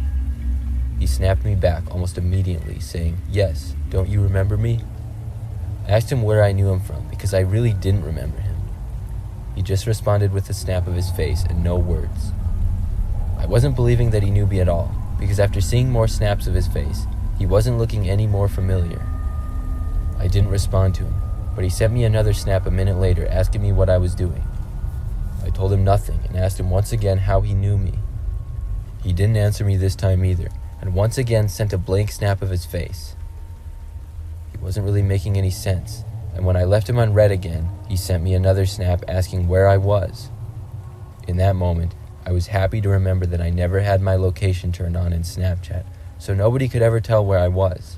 He snapped me back almost immediately saying, "Yes, don't you remember me?" I asked him where I knew him from because I really didn't remember him. He just responded with a snap of his face and no words. I wasn't believing that he knew me at all because after seeing more snaps of his face, he wasn't looking any more familiar. I didn't respond to him, but he sent me another snap a minute later asking me what I was doing. I told him nothing and asked him once again how he knew me. He didn't answer me this time either, and once again sent a blank snap of his face. He wasn't really making any sense, and when I left him unread again, he sent me another snap asking where I was. In that moment, I was happy to remember that I never had my location turned on in Snapchat, so nobody could ever tell where I was.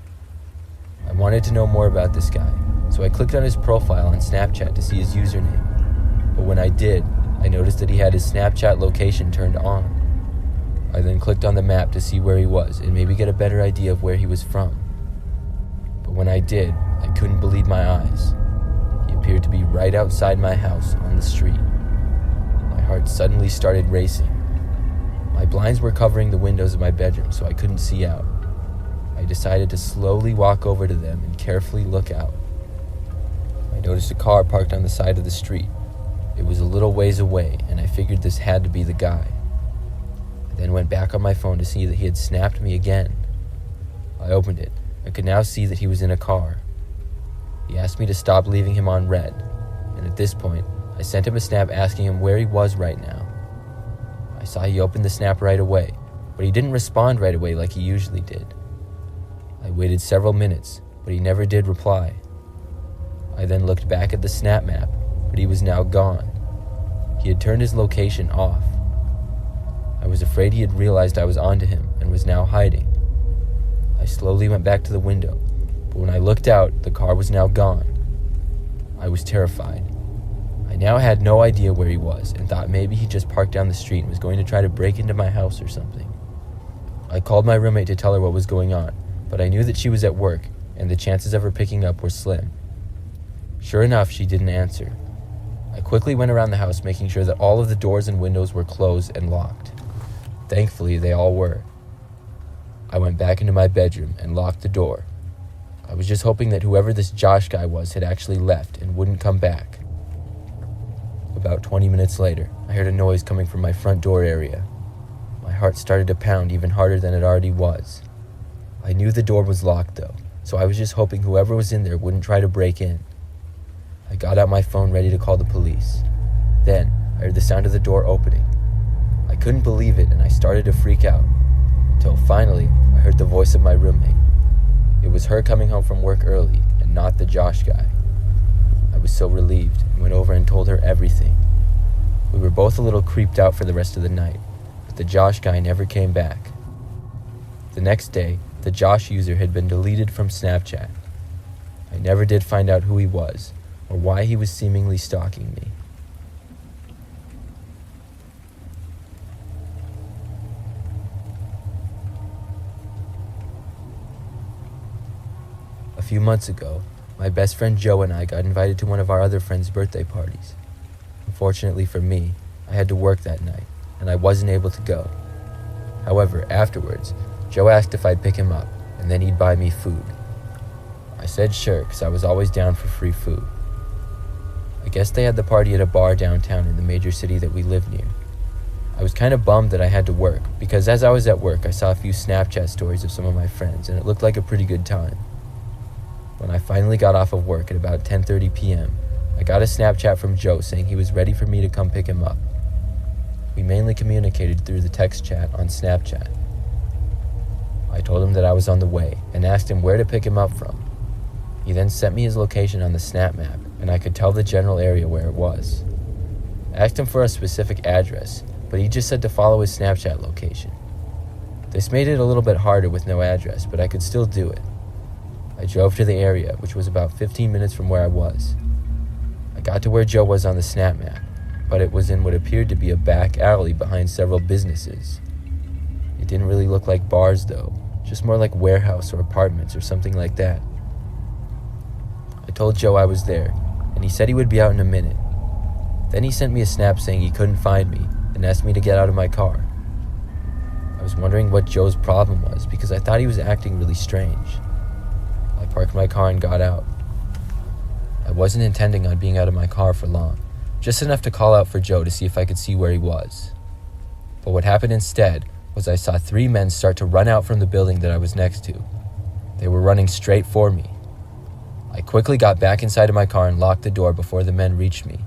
I wanted to know more about this guy, so I clicked on his profile on Snapchat to see his username. But when I did, I noticed that he had his Snapchat location turned on. I then clicked on the map to see where he was and maybe get a better idea of where he was from. But when I did, I couldn't believe my eyes. He appeared to be right outside my house on the street. My heart suddenly started racing. My blinds were covering the windows of my bedroom so I couldn't see out. I decided to slowly walk over to them and carefully look out. I noticed a car parked on the side of the street. It was a little ways away, and I figured this had to be the guy. I then went back on my phone to see that he had snapped me again. I opened it. I could now see that he was in a car. He asked me to stop leaving him on red, and at this point, I sent him a snap asking him where he was right now. I saw he opened the snap right away, but he didn't respond right away like he usually did. I waited several minutes, but he never did reply. I then looked back at the snap map, but he was now gone. He had turned his location off. I was afraid he had realized I was onto him and was now hiding. I slowly went back to the window, but when I looked out, the car was now gone. I was terrified. I now had no idea where he was and thought maybe he just parked down the street and was going to try to break into my house or something. I called my roommate to tell her what was going on, but I knew that she was at work and the chances of her picking up were slim. Sure enough, she didn't answer. I quickly went around the house making sure that all of the doors and windows were closed and locked. Thankfully, they all were. I went back into my bedroom and locked the door. I was just hoping that whoever this Josh guy was had actually left and wouldn't come back. About 20 minutes later, I heard a noise coming from my front door area. My heart started to pound even harder than it already was. I knew the door was locked though, so I was just hoping whoever was in there wouldn't try to break in. I got out my phone ready to call the police. Then, I heard the sound of the door opening. I couldn't believe it and I started to freak out, until finally, I heard the voice of my roommate. It was her coming home from work early and not the Josh guy. I was so relieved and went over and told her everything. We were both a little creeped out for the rest of the night, but the Josh guy never came back. The next day, the Josh user had been deleted from Snapchat. I never did find out who he was or why he was seemingly stalking me. A few months ago, my best friend Joe and I got invited to one of our other friends' birthday parties. Unfortunately for me, I had to work that night, and I wasn't able to go. However, afterwards, Joe asked if I'd pick him up, and then he'd buy me food. I said sure, because I was always down for free food. I guess they had the party at a bar downtown in the major city that we live near. I was kind of bummed that I had to work, because as I was at work, I saw a few Snapchat stories of some of my friends, and it looked like a pretty good time. When I finally got off of work at about 10:30 p.m., I got a Snapchat from Joe saying he was ready for me to come pick him up. We mainly communicated through the text chat on Snapchat. I told him that I was on the way and asked him where to pick him up from. He then sent me his location on the Snap map, and I could tell the general area where it was. I asked him for a specific address, but he just said to follow his Snapchat location. This made it a little bit harder with no address, but I could still do it. I drove to the area, which was about 15 minutes from where I was. I got to where Joe was on the Snap map, but it was in what appeared to be a back alley behind several businesses. It didn't really look like bars though, just more like warehouse or apartments or something like that. told Joe I was there, and he said he would be out in a minute. Then he sent me a snap saying he couldn't find me and asked me to get out of my car. I was wondering what Joe's problem was because I thought he was acting really strange. I parked my car and got out. I wasn't intending on being out of my car for long, just enough to call out for Joe to see if I could see where he was. But what happened instead was I saw 3 men start to run out from the building that I was next to. They were running straight for me. I quickly got back inside of my car and locked the door before the men reached me.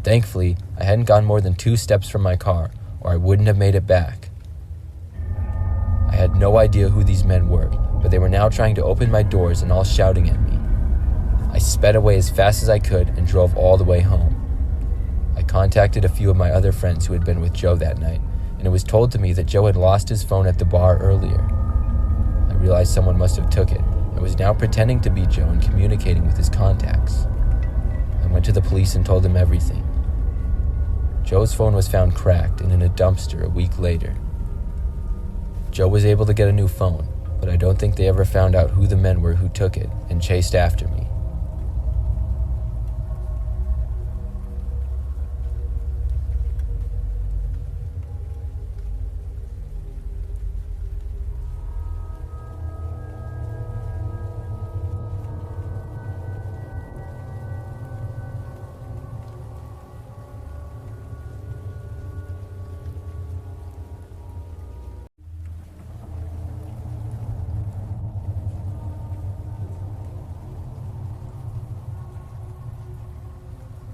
Thankfully, I hadn't gone more than 2 steps from my car, or I wouldn't have made it back. I had no idea who these men were, but they were now trying to open my doors and all shouting at me. I sped away as fast as I could and drove all the way home. I contacted a few of my other friends who had been with Joe that night, and it was told to me that Joe had lost his phone at the bar earlier. I realized someone must have took it and was now pretending to be Joe and communicating with his contacts. I went to the police and told them everything. Joe's phone was found cracked and in a dumpster a week later. Joe was able to get a new phone, but I don't think they ever found out who the men were who took it and chased after me.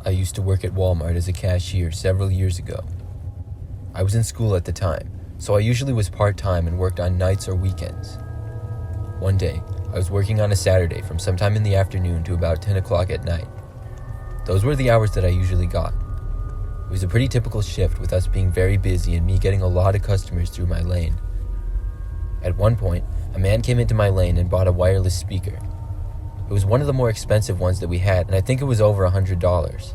I used to work at Walmart as a cashier several years ago. I was in school at the time, so I usually was part-time and worked on nights or weekends. One day, I was working on a Saturday from sometime in the afternoon to about 10 o'clock at night. Those were the hours that I usually got. It was a pretty typical shift with us being very busy and me getting a lot of customers through my lane. At one point, a man came into my lane and bought a wireless speaker. It was one of the more expensive ones that we had, and I think it was over $100.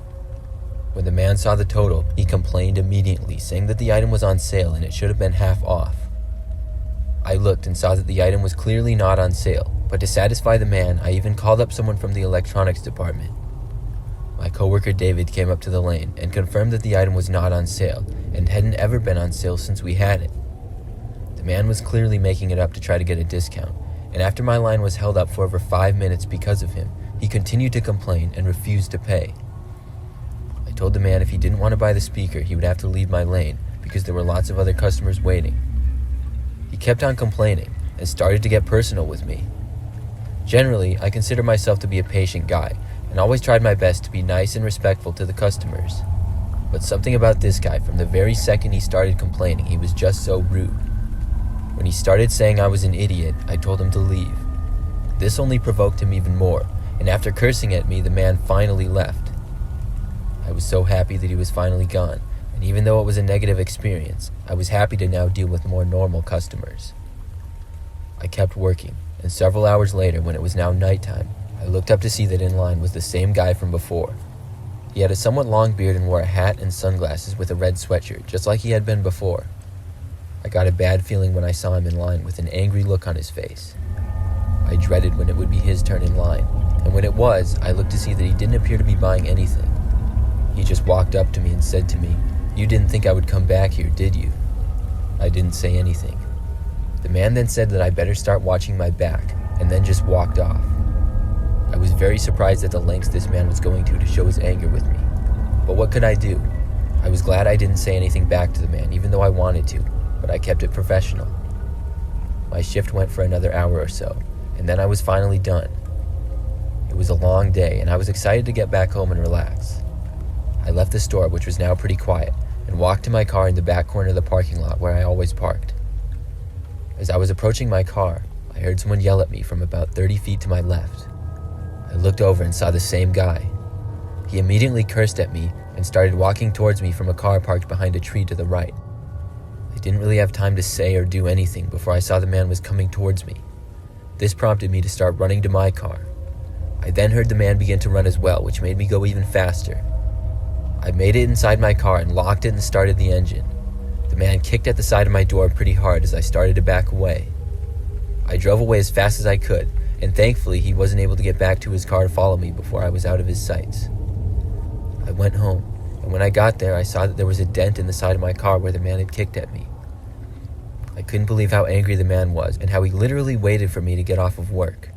When the man saw the total, he complained immediately, saying that the item was on sale and it should have been half off. I looked and saw that the item was clearly not on sale, but to satisfy the man, I even called up someone from the electronics department. My coworker David came up to the lane and confirmed that the item was not on sale and hadn't ever been on sale since we had it. The man was clearly making it up to try to get a discount, and after my line was held up for over 5 minutes because of him, he continued to complain and refused to pay. I told the man if he didn't want to buy the speaker, he would have to leave my lane because there were lots of other customers waiting. He kept on complaining and started to get personal with me. Generally, I consider myself to be a patient guy and always tried my best to be nice and respectful to the customers. But something about this guy, from the very second he started complaining, he was just so rude. When he started saying I was an idiot, I told him to leave. This only provoked him even more, and after cursing at me, the man finally left. I was so happy that he was finally gone, and even though it was a negative experience, I was happy to now deal with more normal customers. I kept working, and several hours later, when it was now nighttime, I looked up to see that in line was the same guy from before. He had a somewhat long beard and wore a hat and sunglasses with a red sweatshirt, just like he had been before. I got a bad feeling when I saw him in line with an angry look on his face. I dreaded when it would be his turn in line, and when it was, I looked to see that he didn't appear to be buying anything. He just walked up to me and said to me, "You didn't think I would come back here, did you?" I didn't say anything. The man then said that I better start watching my back, and then just walked off. I was very surprised at the lengths this man was going to show his anger with me. But what could I do? I was glad I didn't say anything back to the man, even though I wanted to, but I kept it professional. My shift went for another hour or so, and then I was finally done. It was a long day, and I was excited to get back home and relax. I left the store, which was now pretty quiet, and walked to my car in the back corner of the parking lot where I always parked. As I was approaching my car, I heard someone yell at me from about 30 feet to my left. I looked over and saw the same guy. He immediately cursed at me and started walking towards me from a car parked behind a tree to the right. I didn't really have time to say or do anything before I saw the man was coming towards me. This prompted me to start running to my car. I then heard the man begin to run as well, which made me go even faster. I made it inside my car and locked it and started the engine. The man kicked at the side of my door pretty hard as I started to back away. I drove away as fast as I could, and thankfully he wasn't able to get back to his car to follow me before I was out of his sights. I went home, and when I got there, I saw that there was a dent in the side of my car where the man had kicked at me. I couldn't believe how angry the man was and how he literally waited for me to get off of work.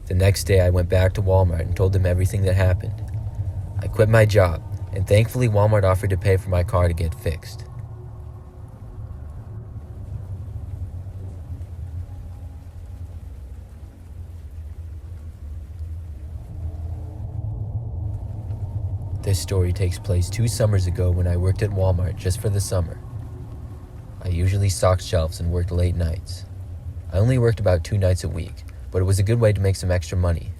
The next day, I went back to Walmart and told them everything that happened. I quit my job, and thankfully Walmart offered to pay for my car to get fixed. This story takes place 2 summers ago when I worked at Walmart just for the summer. I usually stocked shelves and worked late nights. I only worked about 2 nights a week, but it was a good way to make some extra money.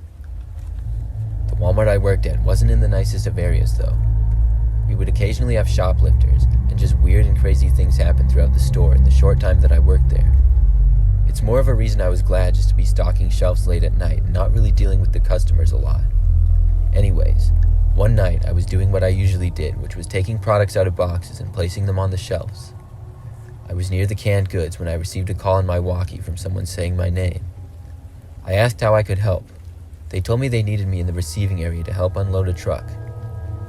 The Walmart I worked at wasn't in the nicest of areas though. We would occasionally have shoplifters, and just weird and crazy things happen throughout the store in the short time that I worked there. It's more of a reason I was glad just to be stocking shelves late at night and not really dealing with the customers a lot. Anyways, one night I was doing what I usually did, which was taking products out of boxes and placing them on the shelves. I was near the canned goods when I received a call on my walkie from someone saying my name. I asked how I could help. They told me they needed me in the receiving area to help unload a truck.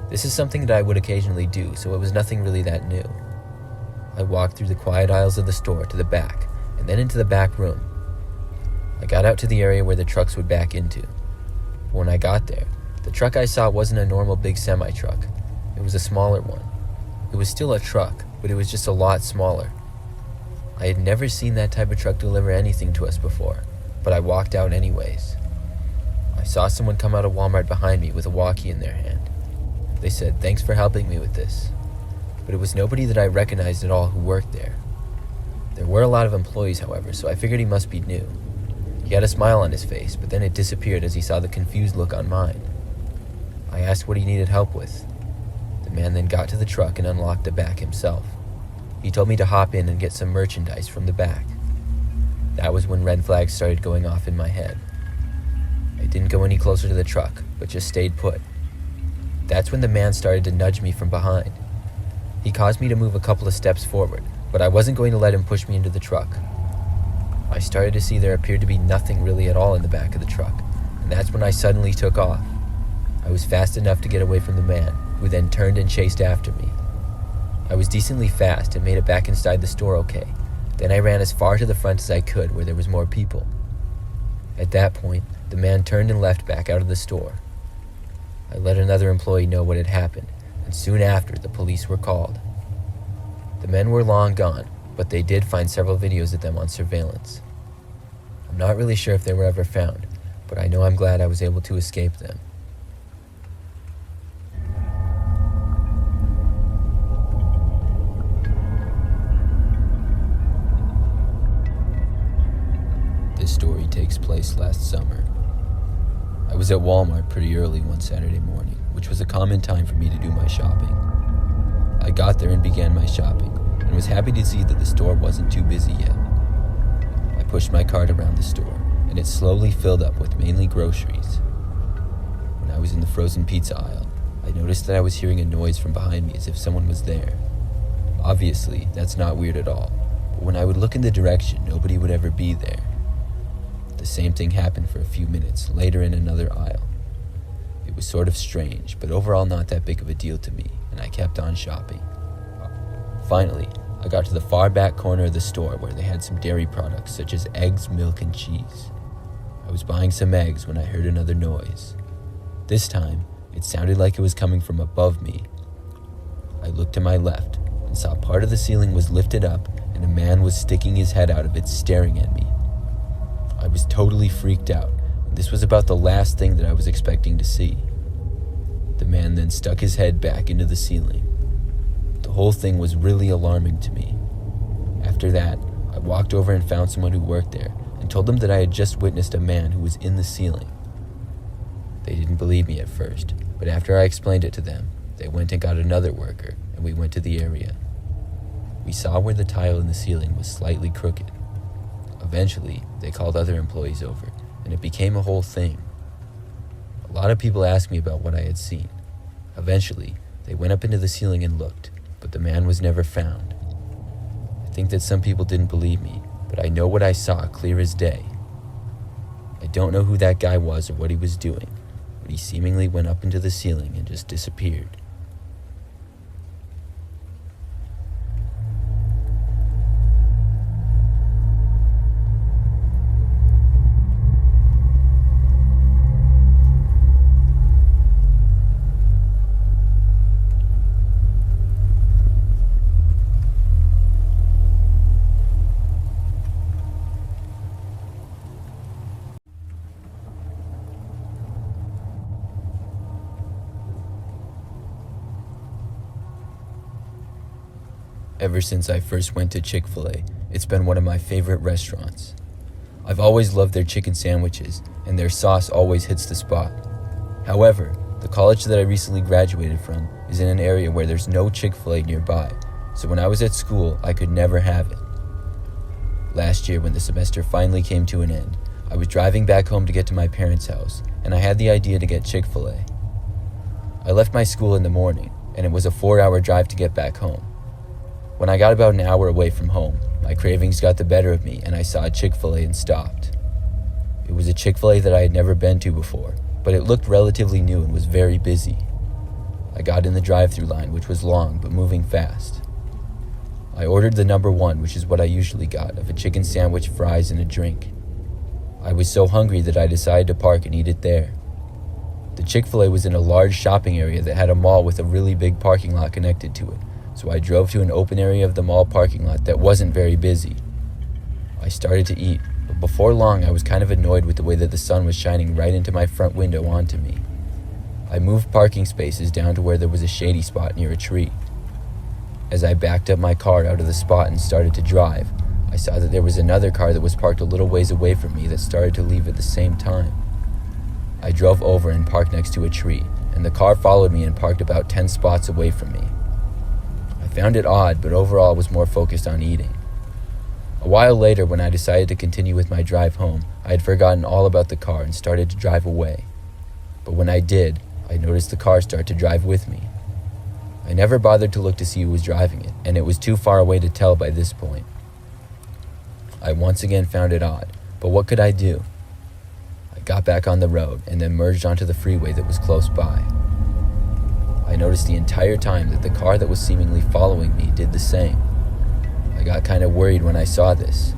This is something that I would occasionally do, so it was nothing really that new. I walked through the quiet aisles of the store to the back, and then into the back room. I got out to the area where the trucks would back into. But when I got there, the truck I saw wasn't a normal big semi-truck. It was a smaller one. It was still a truck, but it was just a lot smaller. I had never seen that type of truck deliver anything to us before, but I walked out anyways. I saw someone come out of Walmart behind me with a walkie in their hand. They said, "Thanks for helping me with this." But it was nobody that I recognized at all who worked there. There were a lot of employees, however, so I figured he must be new. He had a smile on his face, but then it disappeared as he saw the confused look on mine. I asked what he needed help with. The man then got to the truck and unlocked the back himself. He told me to hop in and get some merchandise from the back. That was when red flags started going off in my head. I didn't go any closer to the truck, but just stayed put. That's when the man started to nudge me from behind. He caused me to move a couple of steps forward, but I wasn't going to let him push me into the truck. I started to see there appeared to be nothing really at all in the back of the truck, and that's when I suddenly took off. I was fast enough to get away from the man, who then turned and chased after me. I was decently fast and made it back inside the store okay. Then I ran as far to the front as I could where there was more people. At that point, the man turned and left back out of the store. I let another employee know what had happened, and soon after, the police were called. The men were long gone, but they did find several videos of them on surveillance. I'm not really sure if they were ever found, but I know I'm glad I was able to escape them. This story takes place last summer. I was at Walmart pretty early one Saturday morning, which was a common time for me to do my shopping. I got there and began my shopping, and was happy to see that the store wasn't too busy yet. I pushed my cart around the store, and it slowly filled up with mainly groceries. When I was in the frozen pizza aisle, I noticed that I was hearing a noise from behind me as if someone was there. Obviously, that's not weird at all, but when I would look in the direction, nobody would ever be there. The same thing happened for a few minutes later in another aisle. It was sort of strange, but overall not that big of a deal to me, and I kept on shopping. Finally, I got to the far back corner of the store where they had some dairy products such as eggs, milk, and cheese. I was buying some eggs when I heard another noise. This time, it sounded like it was coming from above me. I looked to my left and saw part of the ceiling was lifted up and a man was sticking his head out of it staring at me. I was totally freaked out, and this was about the last thing that I was expecting to see. The man then stuck his head back into the ceiling. The whole thing was really alarming to me. After that, I walked over and found someone who worked there and told them that I had just witnessed a man who was in the ceiling. They didn't believe me at first, but after I explained it to them, they went and got another worker, and we went to the area. We saw where the tile in the ceiling was slightly crooked. Eventually, they called other employees over, and it became a whole thing. A lot of people asked me about what I had seen. Eventually, they went up into the ceiling and looked, but the man was never found. I think that some people didn't believe me, but I know what I saw clear as day. I don't know who that guy was or what he was doing, but he seemingly went up into the ceiling and just disappeared. Ever since I first went to Chick-fil-A, it's been one of my favorite restaurants. I've always loved their chicken sandwiches, and their sauce always hits the spot. However, the college that I recently graduated from is in an area where there's no Chick-fil-A nearby, so when I was at school, I could never have it. Last year, when the semester finally came to an end, I was driving back home to get to my parents' house, and I had the idea to get Chick-fil-A. I left my school in the morning, and it was a 4-hour drive to get back home. When I got about an hour away from home, my cravings got the better of me and I saw a Chick-fil-A and stopped. It was a Chick-fil-A that I had never been to before, but it looked relatively new and was very busy. I got in the drive-thru line, which was long but moving fast. I ordered the number 1, which is what I usually got, of a chicken sandwich, fries, and a drink. I was so hungry that I decided to park and eat it there. The Chick-fil-A was in a large shopping area that had a mall with a really big parking lot connected to it. So I drove to an open area of the mall parking lot that wasn't very busy. I started to eat, but before long I was kind of annoyed with the way that the sun was shining right into my front window onto me. I moved parking spaces down to where there was a shady spot near a tree. As I backed up my car out of the spot and started to drive, I saw that there was another car that was parked a little ways away from me that started to leave at the same time. I drove over and parked next to a tree, and the car followed me and parked about 10 spots away from me. I found it odd, but overall was more focused on eating. A while later, when I decided to continue with my drive home, I had forgotten all about the car and started to drive away. But when I did, I noticed the car start to drive with me. I never bothered to look to see who was driving it, and it was too far away to tell by this point. I once again found it odd, but what could I do? I got back on the road and then merged onto the freeway that was close by. I noticed the entire time that the car that was seemingly following me did the same. I got kind of worried when I saw this.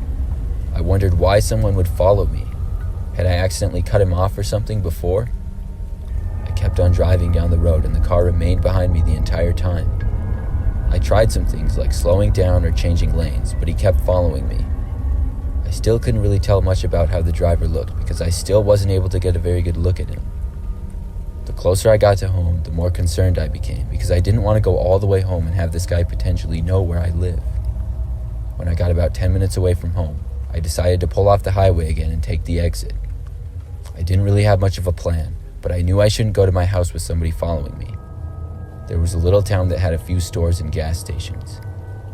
I wondered why someone would follow me. Had I accidentally cut him off or something before? I kept on driving down the road and the car remained behind me the entire time. I tried some things like slowing down or changing lanes, but he kept following me. I still couldn't really tell much about how the driver looked because I still wasn't able to get a very good look at him. The closer I got to home, the more concerned I became because I didn't want to go all the way home and have this guy potentially know where I live. When I got about 10 minutes away from home, I decided to pull off the highway again and take the exit. I didn't really have much of a plan, but I knew I shouldn't go to my house with somebody following me. There was a little town that had a few stores and gas stations.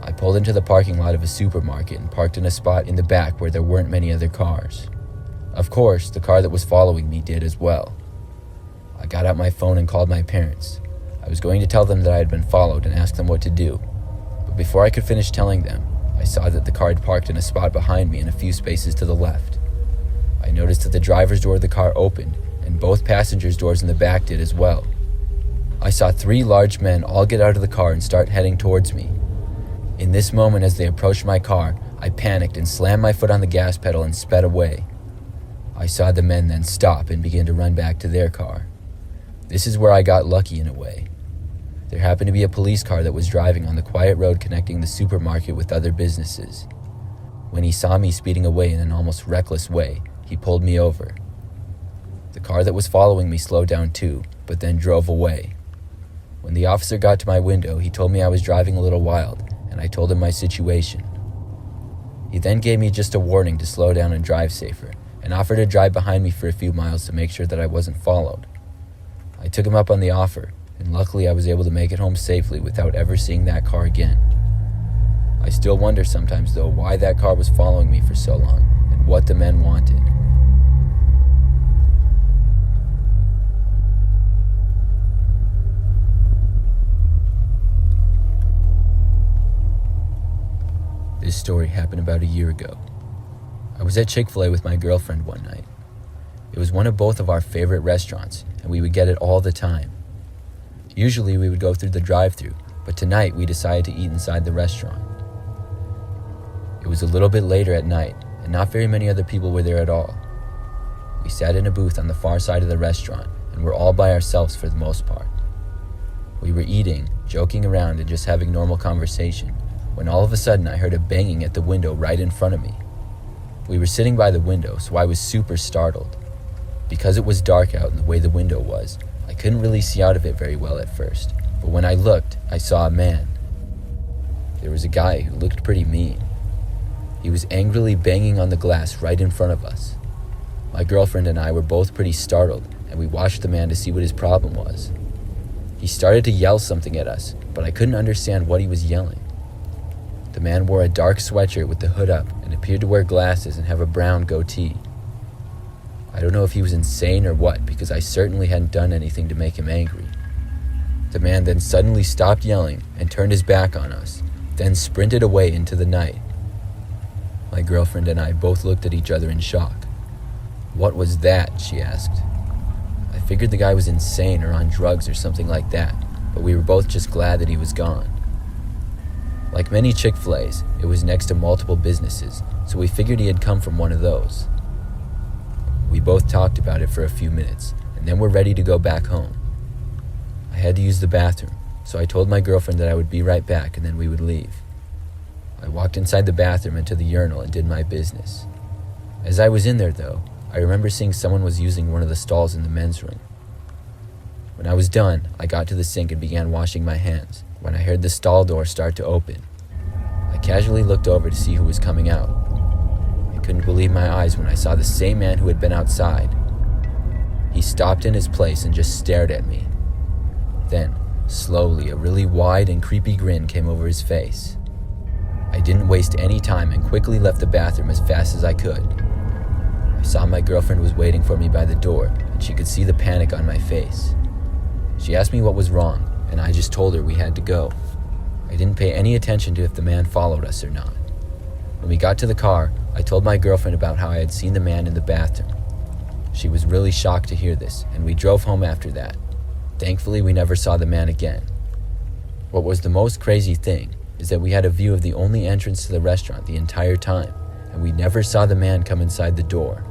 I pulled into the parking lot of a supermarket and parked in a spot in the back where there weren't many other cars. Of course, the car that was following me did as well. I got out my phone and called my parents. I was going to tell them that I had been followed and ask them what to do. But before I could finish telling them, I saw that the car had parked in a spot behind me and a few spaces to the left. I noticed that the driver's door of the car opened, and both passengers' doors in the back did as well. I saw 3 large men all get out of the car and start heading towards me. In this moment, as they approached my car, I panicked and slammed my foot on the gas pedal and sped away. I saw the men then stop and begin to run back to their car. This is where I got lucky in a way. There happened to be a police car that was driving on the quiet road connecting the supermarket with other businesses. When he saw me speeding away in an almost reckless way, he pulled me over. The car that was following me slowed down too, but then drove away. When the officer got to my window, he told me I was driving a little wild, and I told him my situation. He then gave me just a warning to slow down and drive safer, and offered to drive behind me for a few miles to make sure that I wasn't followed. I took him up on the offer, and luckily I was able to make it home safely without ever seeing that car again. I still wonder sometimes, though, why that car was following me for so long, and what the men wanted. This story happened about a year ago. I was at Chick-fil-A with my girlfriend one night. It was one of both of our favorite restaurants, and we would get it all the time. Usually we would go through the drive-thru, but tonight we decided to eat inside the restaurant. It was a little bit later at night, and not very many other people were there at all. We sat in a booth on the far side of the restaurant, and were all by ourselves for the most part. We were eating, joking around, and just having normal conversation, when all of a sudden I heard a banging at the window right in front of me. We were sitting by the window, so I was super startled. Because it was dark out and the way the window was, I couldn't really see out of it very well at first, but when I looked, I saw a man. There was a guy who looked pretty mean. He was angrily banging on the glass right in front of us. My girlfriend and I were both pretty startled, and we watched the man to see what his problem was. He started to yell something at us, but I couldn't understand what he was yelling. The man wore a dark sweatshirt with the hood up and appeared to wear glasses and have a brown goatee. I don't know if he was insane or what, because I certainly hadn't done anything to make him angry. The man then suddenly stopped yelling and turned his back on us, then sprinted away into the night. My girlfriend and I both looked at each other in shock. "What was that?" she asked. I figured the guy was insane or on drugs or something like that, but we were both just glad that he was gone. Like many Chick-fil-A's, it was next to multiple businesses, so we figured he had come from one of those. We both talked about it for a few minutes, and then were ready to go back home. I had to use the bathroom, so I told my girlfriend that I would be right back and then we would leave. I walked inside the bathroom and to the urinal and did my business. As I was in there though, I remember seeing someone was using one of the stalls in the men's room. When I was done, I got to the sink and began washing my hands when I heard the stall door start to open. I casually looked over to see who was coming out. I couldn't believe my eyes when I saw the same man who had been outside. He stopped in his place and just stared at me. Then, slowly, a really wide and creepy grin came over his face. I didn't waste any time and quickly left the bathroom as fast as I could. I saw my girlfriend was waiting for me by the door, and she could see the panic on my face. She asked me what was wrong, and I just told her we had to go. I didn't pay any attention to if the man followed us or not. When we got to the car, I told my girlfriend about how I had seen the man in the bathroom. She was really shocked to hear this, and we drove home after that. Thankfully, we never saw the man again. What was the most crazy thing is that we had a view of the only entrance to the restaurant the entire time, and we never saw the man come inside the door.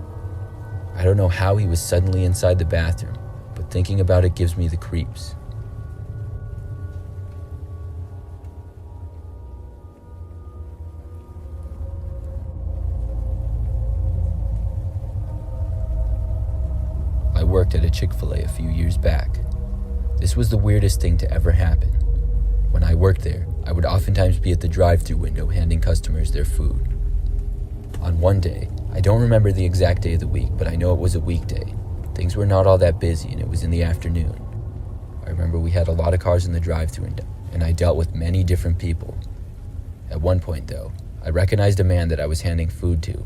I don't know how he was suddenly inside the bathroom, but thinking about it gives me the creeps. I worked at a Chick-fil-A a few years back. This was the weirdest thing to ever happen. When I worked there, I would oftentimes be at the drive-thru window handing customers their food. On one day, I don't remember the exact day of the week, but I know it was a weekday. Things were not all that busy and it was in the afternoon. I remember we had a lot of cars in the drive-thru and I dealt with many different people. At one point though, I recognized a man that I was handing food to.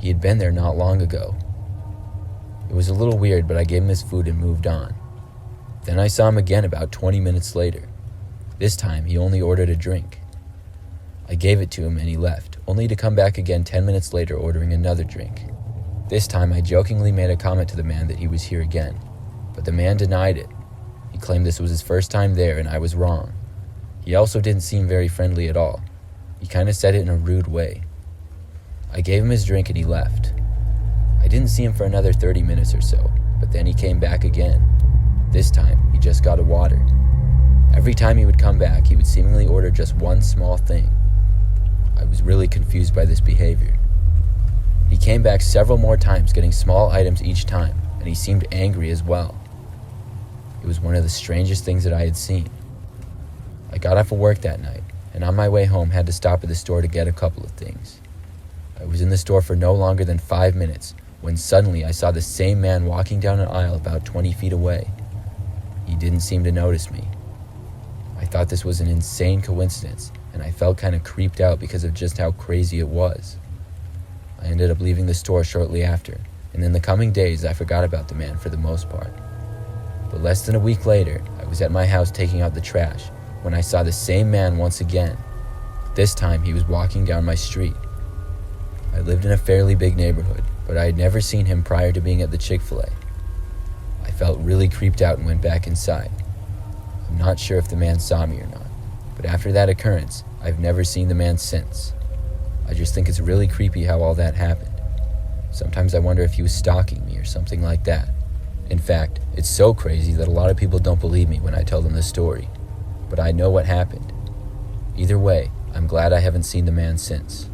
He had been there not long ago. It was a little weird, but I gave him his food and moved on. Then I saw him again about 20 minutes later. This time, he only ordered a drink. I gave it to him and he left, only to come back again 10 minutes later ordering another drink. This time, I jokingly made a comment to the man that he was here again, but the man denied it. He claimed this was his first time there and I was wrong. He also didn't seem very friendly at all. He kind of said it in a rude way. I gave him his drink and he left. I didn't see him for another 30 minutes or so, but then he came back again. This time, he just got a water. Every time he would come back, he would seemingly order just one small thing. I was really confused by this behavior. He came back several more times, getting small items each time, and he seemed angry as well. It was one of the strangest things that I had seen. I got off of work that night, and on my way home had to stop at the store to get a couple of things. I was in the store for no longer than 5 minutes, when suddenly I saw the same man walking down an aisle about 20 feet away. He didn't seem to notice me. I thought this was an insane coincidence, and I felt kind of creeped out because of just how crazy it was. I ended up leaving the store shortly after, and in the coming days I forgot about the man for the most part. But less than a week later, I was at my house taking out the trash when I saw the same man once again. This time he was walking down my street. I lived in a fairly big neighborhood, but I had never seen him prior to being at the Chick-fil-A. I felt really creeped out and went back inside. I'm not sure if the man saw me or not, but after that occurrence, I've never seen the man since. I just think it's really creepy how all that happened. Sometimes I wonder if he was stalking me or something like that. In fact, it's so crazy that a lot of people don't believe me when I tell them the story, but I know what happened. Either way, I'm glad I haven't seen the man since.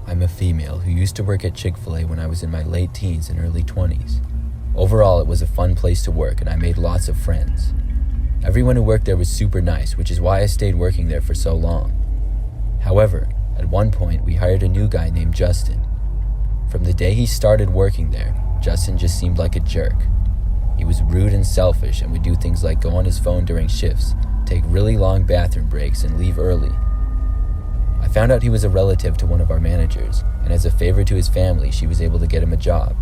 I'm a female who used to work at Chick-fil-A when I was in my late teens and early 20s. Overall, it was a fun place to work and I made lots of friends. Everyone who worked there was super nice, which is why I stayed working there for so long. However, at one point, we hired a new guy named Justin. From the day he started working there, Justin just seemed like a jerk. He was rude and selfish and would do things like go on his phone during shifts, take really long bathroom breaks, and leave early. I found out he was a relative to one of our managers, and as a favor to his family, she was able to get him a job.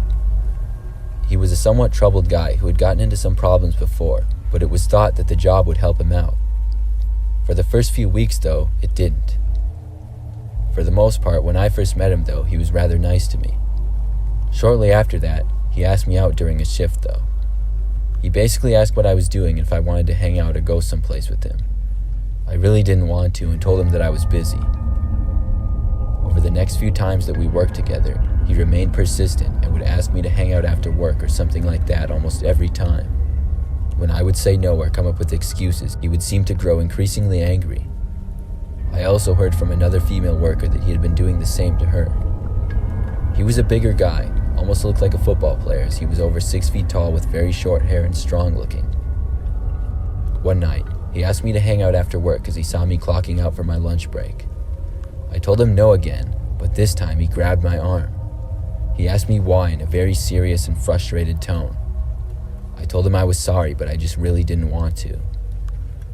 He was a somewhat troubled guy who had gotten into some problems before, but it was thought that the job would help him out. For the first few weeks, though, it didn't. For the most part, when I first met him, though, he was rather nice to me. Shortly after that, he asked me out during a shift, though. He basically asked what I was doing and if I wanted to hang out or go someplace with him. I really didn't want to and told him that I was busy. Over the next few times that we worked together, he remained persistent and would ask me to hang out after work or something like that almost every time. When I would say no or come up with excuses, he would seem to grow increasingly angry. I also heard from another female worker that he had been doing the same to her. He was a bigger guy, almost looked like a football player as he was over 6 feet tall with very short hair and strong looking. One night, he asked me to hang out after work because he saw me clocking out for my lunch break. I told him no again, but this time he grabbed my arm. He asked me why in a very serious and frustrated tone. I told him I was sorry, but I just really didn't want to.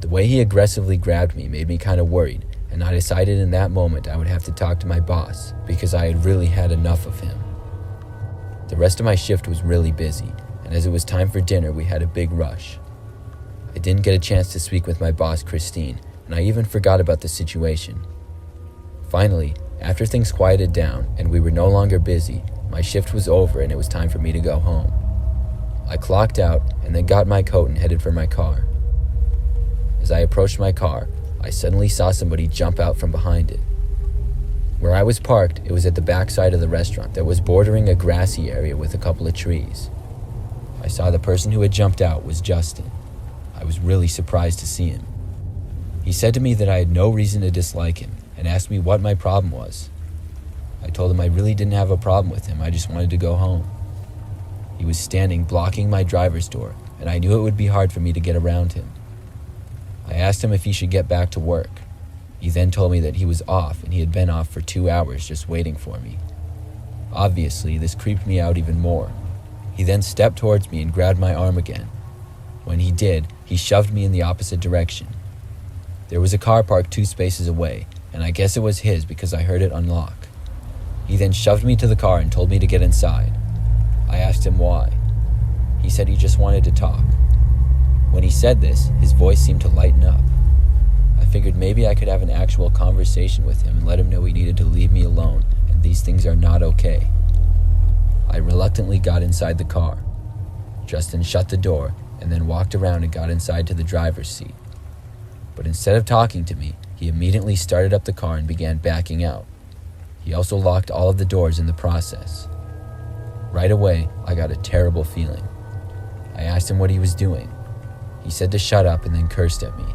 The way he aggressively grabbed me made me kind of worried, and I decided in that moment I would have to talk to my boss because I had really had enough of him. The rest of my shift was really busy, and as it was time for dinner, we had a big rush. I didn't get a chance to speak with my boss, Christine, and I even forgot about the situation. Finally, after things quieted down and we were no longer busy, my shift was over and it was time for me to go home. I clocked out and then got my coat and headed for my car. As I approached my car, I suddenly saw somebody jump out from behind it. Where I was parked, it was at the back side of the restaurant that was bordering a grassy area with a couple of trees. I saw the person who had jumped out was Justin. I was really surprised to see him. He said to me that I had no reason to dislike him and asked me what my problem was. I told him I really didn't have a problem with him, I just wanted to go home. He was standing blocking my driver's door, and I knew it would be hard for me to get around him. I asked him if he should get back to work. He then told me that he was off and he had been off for 2 hours just waiting for me. Obviously, this creeped me out even more. He then stepped towards me and grabbed my arm again. When he did, he shoved me in the opposite direction. There was a car parked 2 spaces away, and I guess it was his because I heard it unlock. He then shoved me to the car and told me to get inside. I asked him why. He said he just wanted to talk. When he said this, his voice seemed to lighten up. I figured maybe I could have an actual conversation with him and let him know he needed to leave me alone and these things are not okay. I reluctantly got inside the car. Justin shut the door and then walked around and got inside to the driver's seat. But instead of talking to me, he immediately started up the car and began backing out. He also locked all of the doors in the process. Right away, I got a terrible feeling. I asked him what he was doing. He said to shut up and then cursed at me.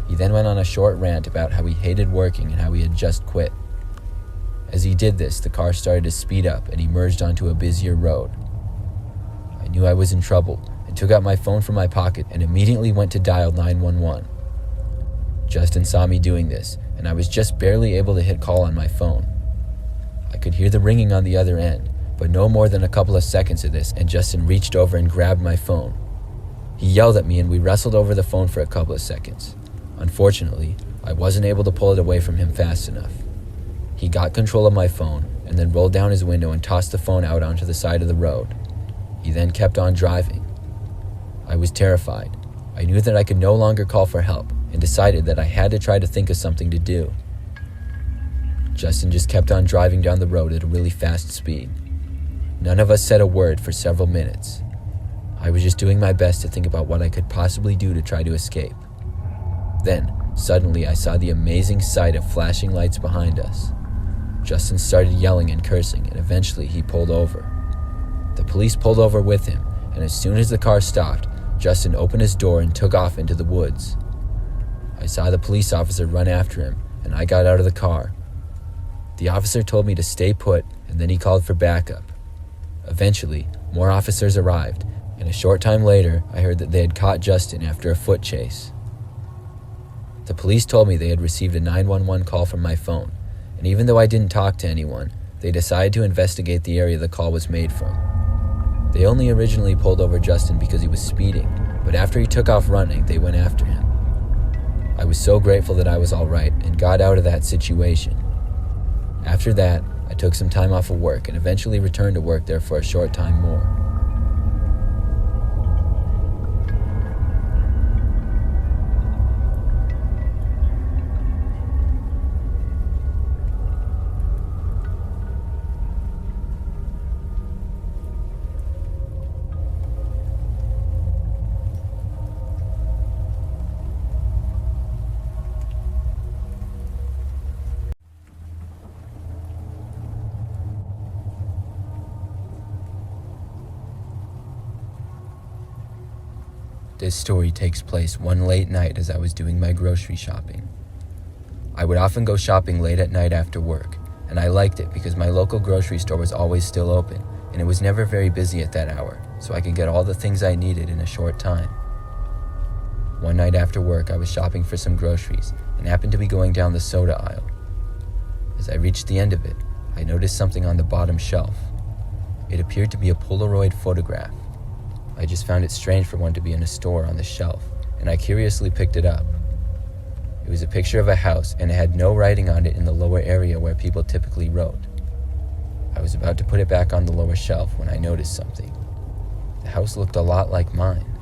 He then went on a short rant about how he hated working and how he had just quit. As he did this, the car started to speed up and he merged onto a busier road. I knew I was in trouble and took out my phone from my pocket and immediately went to dial 911. Justin saw me doing this, and I was just barely able to hit call on my phone. I could hear the ringing on the other end, but no more than a couple of seconds of this, and Justin reached over and grabbed my phone. He yelled at me and we wrestled over the phone for a couple of seconds. Unfortunately, I wasn't able to pull it away from him fast enough. He got control of my phone and then rolled down his window and tossed the phone out onto the side of the road. He then kept on driving. I was terrified. I knew that I could no longer call for help and decided that I had to try to think of something to do. Justin just kept on driving down the road at a really fast speed. None of us said a word for several minutes. I was just doing my best to think about what I could possibly do to try to escape. Then, suddenly I saw the amazing sight of flashing lights behind us. Justin started yelling and cursing, and eventually he pulled over. The police pulled over with him, and as soon as the car stopped, Justin opened his door and took off into the woods. I saw the police officer run after him, and I got out of the car. The officer told me to stay put, and then he called for backup. Eventually, more officers arrived, and a short time later, I heard that they had caught Justin after a foot chase. The police told me they had received a 911 call from my phone, and even though I didn't talk to anyone, they decided to investigate the area the call was made from. They only originally pulled over Justin because he was speeding, but after he took off running, they went after him. I was so grateful that I was all right and got out of that situation. After that, I took some time off of work and eventually returned to work there for a short time more. This story takes place one late night as I was doing my grocery shopping. I would often go shopping late at night after work, and I liked it because my local grocery store was always still open, and it was never very busy at that hour, so I could get all the things I needed in a short time. One night after work, I was shopping for some groceries and happened to be going down the soda aisle. As I reached the end of it, I noticed something on the bottom shelf. It appeared to be a Polaroid photograph. I just found it strange for one to be in a store on the shelf, and I curiously picked it up. It was a picture of a house, and it had no writing on it in the lower area where people typically wrote. I was about to put it back on the lower shelf when I noticed something. The house looked a lot like mine.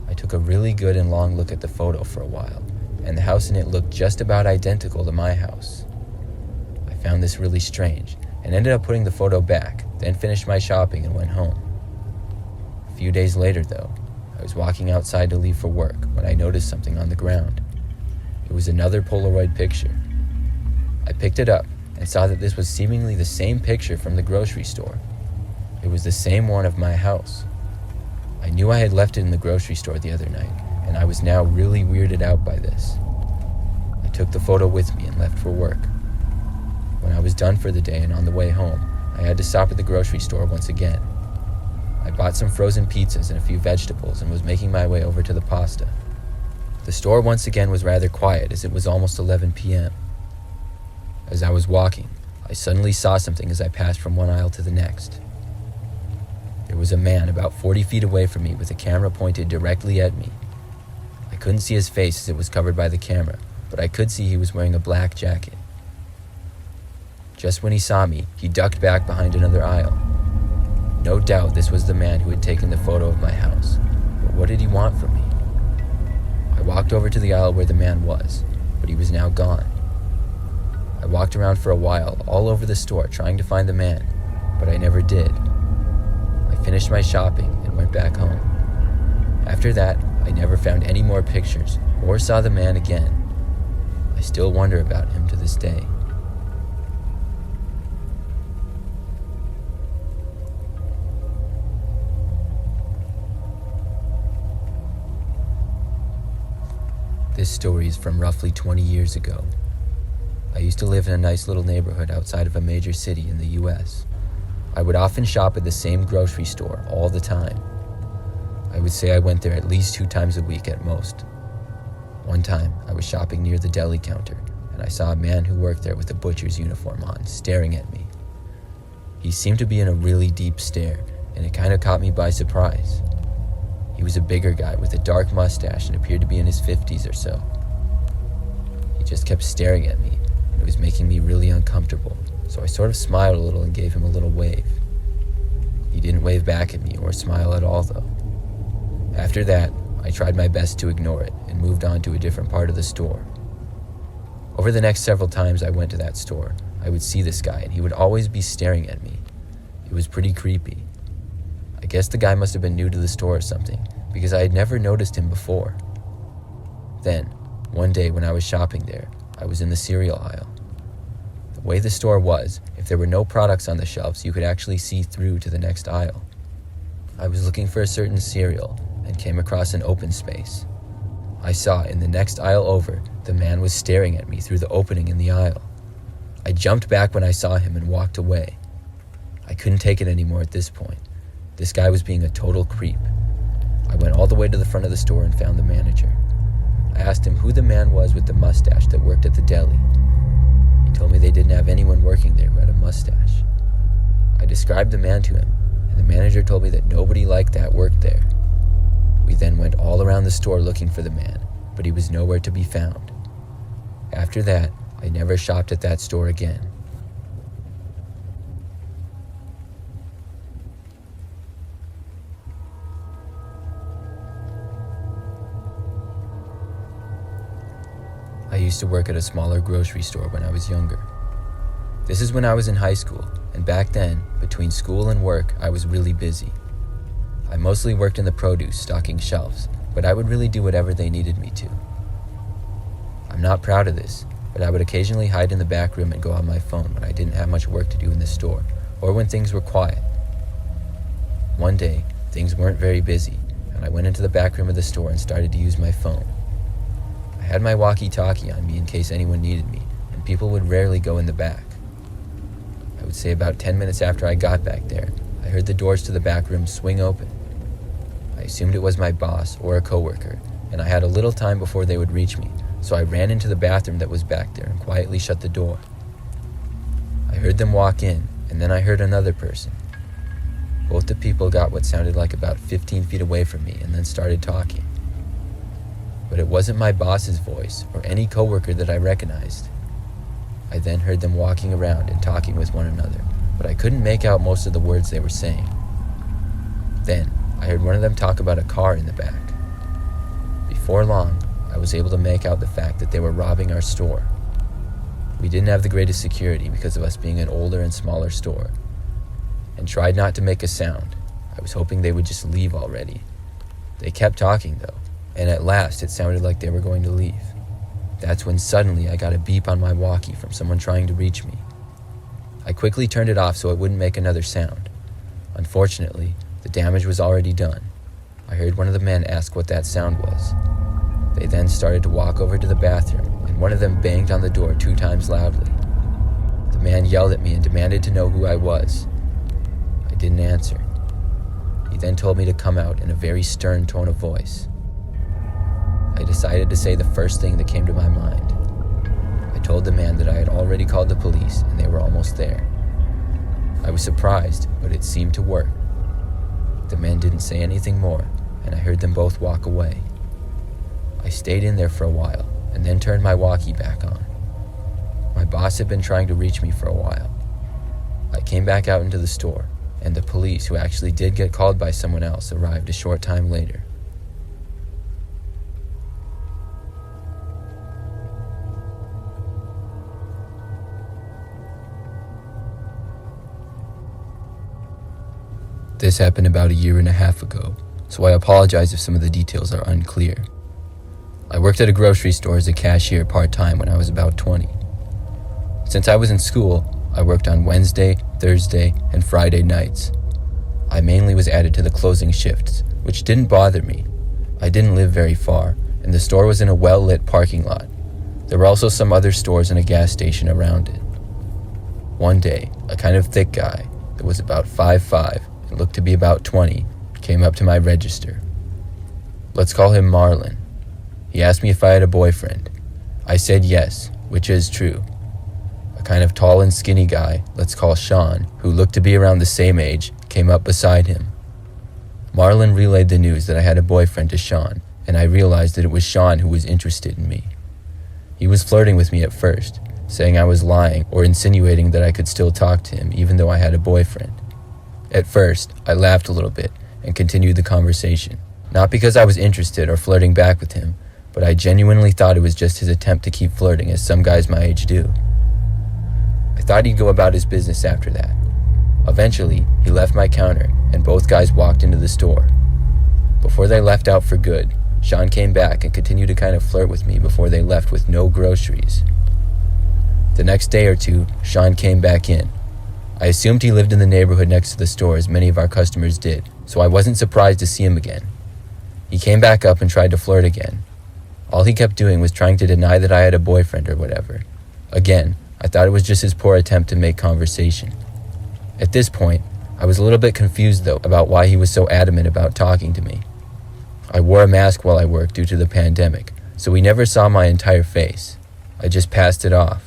I took a really good and long look at the photo for a while, and the house in it looked just about identical to my house. I found this really strange, and ended up putting the photo back, then finished my shopping and went home. A few days later, though, I was walking outside to leave for work when I noticed something on the ground. It was another Polaroid picture. I picked it up and saw that this was seemingly the same picture from the grocery store. It was the same one of my house. I knew I had left it in the grocery store the other night, and I was now really weirded out by this. I took the photo with me and left for work. When I was done for the day and on the way home, I had to stop at the grocery store once again. I bought some frozen pizzas and a few vegetables and was making my way over to the pasta. The store once again was rather quiet as it was almost 11 p.m. As I was walking, I suddenly saw something as I passed from one aisle to the next. There was a man about 40 feet away from me with a camera pointed directly at me. I couldn't see his face as it was covered by the camera, but I could see he was wearing a black jacket. Just when he saw me, he ducked back behind another aisle. No doubt this was the man who had taken the photo of my house, but what did he want from me? I walked over to the aisle where the man was, but he was now gone. I walked around for a while all over the store trying to find the man, but I never did. I finished my shopping and went back home. After that, I never found any more pictures or saw the man again. I still wonder about him to this day. This story is from roughly 20 years ago. I used to live in a nice little neighborhood outside of a major city in the US. I would often shop at the same grocery store all the time. I would say I went there at least 2 times a week at most. One time, I was shopping near the deli counter, and I saw a man who worked there with a butcher's uniform on, staring at me. He seemed to be in a really deep stare, and it kind of caught me by surprise. He was a bigger guy with a dark mustache and appeared to be in his 50s or so. He just kept staring at me, and it was making me really uncomfortable, so I sort of smiled a little and gave him a little wave. He didn't wave back at me or smile at all, though. After After that, I tried my best to ignore it and moved on to a different part of the store. Over the next several times I went to that store, I would see this guy and he would always be staring at me. It was pretty creepy. I guess the guy must have been new to the store or something, because I had never noticed him before. Then, one day when I was shopping there, I was in the cereal aisle. The way the store was, if there were no products on the shelves, you could actually see through to the next aisle. I was looking for a certain cereal and came across an open space. I saw in the next aisle over, the man was staring at me through the opening in the aisle. I jumped back when I saw him and walked away. I couldn't take it anymore at this point. This guy was being a total creep. I went all the way to the front of the store and found the manager. I asked him who the man was with the mustache that worked at the deli. He told me they didn't have anyone working there who had a mustache. I described the man to him, and the manager told me that nobody like that worked there. We then went all around the store looking for the man, but he was nowhere to be found. After that, I never shopped at that store again. I used to work at a smaller grocery store when I was younger. This is when I was in high school, and back then, between school and work, I was really busy. I mostly worked in the produce, stocking shelves, but I would really do whatever they needed me to. I'm not proud of this, but I would occasionally hide in the back room and go on my phone when I didn't have much work to do in the store, or when things were quiet. One day, things weren't very busy, and I went into the back room of the store and started to use my phone. I had my walkie-talkie on me in case anyone needed me, and people would rarely go in the back. I would say about 10 minutes after I got back there, I heard the doors to the back room swing open. I assumed it was my boss or a coworker, and I had a little time before they would reach me, so I ran into the bathroom that was back there and quietly shut the door. I heard them walk in, and then I heard another person. Both the people got what sounded like about 15 feet away from me and then started talking. But it wasn't my boss's voice or any coworker that I recognized. I then heard them walking around and talking with one another, but I couldn't make out most of the words they were saying. Then, I heard one of them talk about a car in the back. Before long, I was able to make out the fact that they were robbing our store. We didn't have the greatest security because of us being an older and smaller store, and tried not to make a sound. I was hoping they would just leave already. They kept talking though, and at last it sounded like they were going to leave. That's when suddenly I got a beep on my walkie from someone trying to reach me. I quickly turned it off so it wouldn't make another sound. Unfortunately, the damage was already done. I heard one of the men ask what that sound was. They then started to walk over to the bathroom, and one of them banged on the door 2 times loudly. The man yelled at me and demanded to know who I was. I didn't answer. He then told me to come out in a very stern tone of voice. I decided to say the first thing that came to my mind. I told the man that I had already called the police and they were almost there. I was surprised, but it seemed to work. The man didn't say anything more, and I heard them both walk away. I stayed in there for a while, and then turned my walkie back on. My boss had been trying to reach me for a while. I came back out into the store, and the police, who actually did get called by someone else, arrived a short time later. This happened about 1.5 years ago, so I apologize if some of the details are unclear. I worked at a grocery store as a cashier part-time when I was about 20. Since I was in school, I worked on Wednesday, Thursday, and Friday nights. I mainly was added to the closing shifts, which didn't bother me. I didn't live very far, and the store was in a well-lit parking lot. There were also some other stores and a gas station around it. One day, a kind of thick guy that was about 5'5" and looked to be about 20 came up to my register. Let's call him Marlon. He asked me if I had a boyfriend. I said yes, which is true. A kind of tall and skinny guy, let's call Sean, who looked to be around the same age, came up beside him. Marlon relayed the news that I had a boyfriend to Sean, and I realized that it was Sean who was interested in me. He was flirting with me at first, saying I was lying or insinuating that I could still talk to him even though I had a boyfriend. At first, I laughed a little bit and continued the conversation, Not because I was interested or flirting back with him, but I genuinely thought it was just his attempt to keep flirting as some guys my age do. I thought he'd go about his business after that. Eventually, he left my counter and both guys walked into the store. Before they left out for good, Sean came back and continued to kind of flirt with me before they left with no groceries. The next day or two, Sean came back in. I assumed he lived in the neighborhood next to the store as many of our customers did, so I wasn't surprised to see him again. He came back up and tried to flirt again. All he kept doing was trying to deny that I had a boyfriend or whatever. Again, I thought it was just his poor attempt to make conversation. At this point, I was a little bit confused though about why he was so adamant about talking to me. I wore a mask while I worked due to the pandemic, so he never saw my entire face. I just passed it off.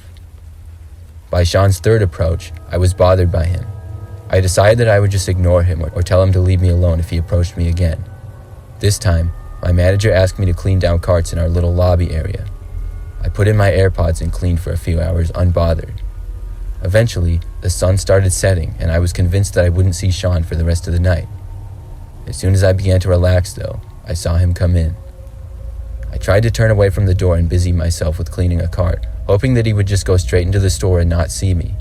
By Sean's third approach, I was bothered by him. I decided that I would just ignore him or tell him to leave me alone if he approached me again. This time, my manager asked me to clean down carts in our little lobby area. I put in my AirPods and cleaned for a few hours unbothered. Eventually, the sun started setting and I was convinced that I wouldn't see Sean for the rest of the night. As soon as I began to relax though, I saw him come in. I tried to turn away from the door and busy myself with cleaning a cart, hoping that he would just go straight into the store and not see me.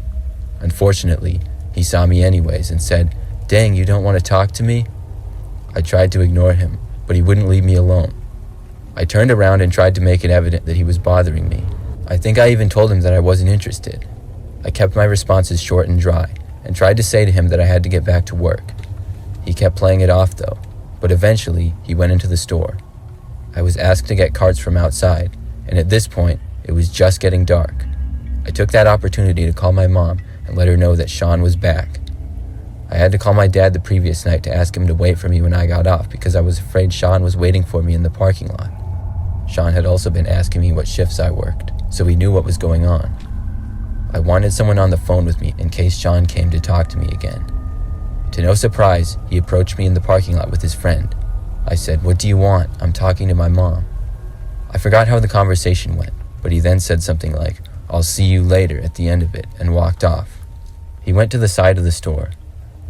Unfortunately, he saw me anyways and said, "Dang, you don't want to talk to me?" I tried to ignore him, but he wouldn't leave me alone. I turned around and tried to make it evident that he was bothering me. I think I even told him that I wasn't interested. I kept my responses short and dry and tried to say to him that I had to get back to work. He kept playing it off though, but eventually he went into the store. I was asked to get carts from outside, and at this point, it was just getting dark. I took that opportunity to call my mom and let her know that Sean was back. I had to call my dad the previous night to ask him to wait for me when I got off because I was afraid Sean was waiting for me in the parking lot. Sean had also been asking me what shifts I worked, so he knew what was going on. I wanted someone on the phone with me in case Sean came to talk to me again. To no surprise, he approached me in the parking lot with his friend. I said, "What do you want? I'm talking to my mom." I forgot how the conversation went, but he then said something like, "I'll see you later" at the end of it and walked off. He went to the side of the store.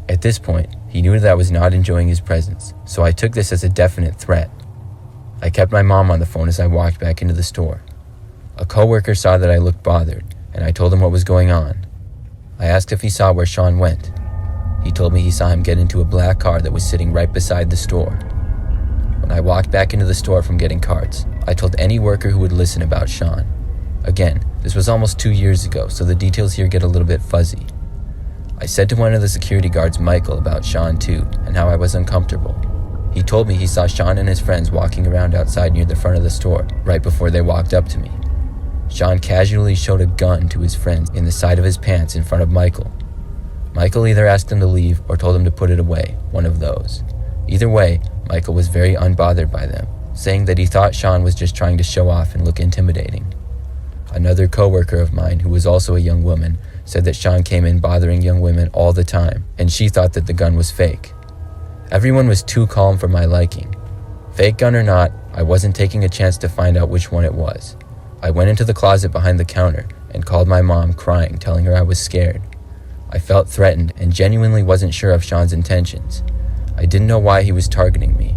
At this point, he knew that I was not enjoying his presence, so I took this as a definite threat. I kept my mom on the phone as I walked back into the store. A coworker saw that I looked bothered, and I told him what was going on. I asked if he saw where Sean went. He told me he saw him get into a black car that was sitting right beside the store. When I walked back into the store from getting carts, I told any worker who would listen about Sean. Again, this was almost 2 years ago, so the details here get a little bit fuzzy. I said to one of the security guards, Michael, about Sean too, and how I was uncomfortable. He told me he saw Sean and his friends walking around outside near the front of the store, right before they walked up to me. Sean casually showed a gun to his friends in the side of his pants in front of Michael. Michael either asked him to leave or told him to put it away, one of those. Either way, Michael was very unbothered by them, saying that he thought Sean was just trying to show off and look intimidating. Another coworker of mine, who was also a young woman, said that Sean came in bothering young women all the time, and she thought that the gun was fake. Everyone was too calm for my liking. Fake gun or not, I wasn't taking a chance to find out which one it was. I went into the closet behind the counter and called my mom crying, telling her I was scared. I felt threatened and genuinely wasn't sure of Sean's intentions. I didn't know why he was targeting me.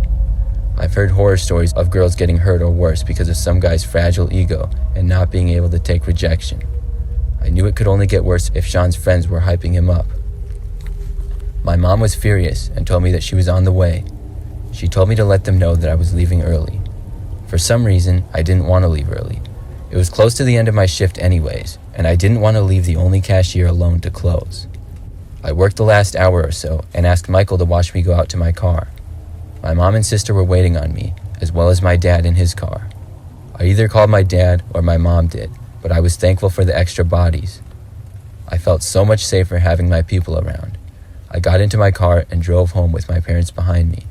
I've heard horror stories of girls getting hurt or worse because of some guy's fragile ego and not being able to take rejection. I knew it could only get worse if Sean's friends were hyping him up. My mom was furious and told me that she was on the way. She told me to let them know that I was leaving early. For some reason, I didn't want to leave early. It was close to the end of my shift anyways, and I didn't want to leave the only cashier alone to close. I worked the last hour or so and asked Michael to watch me go out to my car. My mom and sister were waiting on me, as well as my dad in his car. I either called my dad or my mom did, but I was thankful for the extra bodies. I felt so much safer having my people around. I got into my car and drove home with my parents behind me.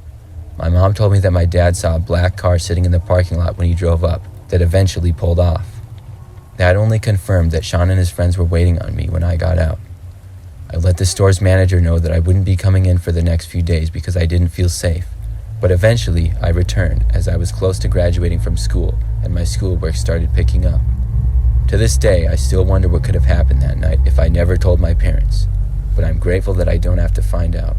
My mom told me that my dad saw a black car sitting in the parking lot when he drove up, that eventually pulled off. That only confirmed that Sean and his friends were waiting on me when I got out. I let the store's manager know that I wouldn't be coming in for the next few days because I didn't feel safe. But eventually, I returned as I was close to graduating from school and my schoolwork started picking up. To this day, I still wonder what could have happened that night if I never told my parents, but I'm grateful that I don't have to find out.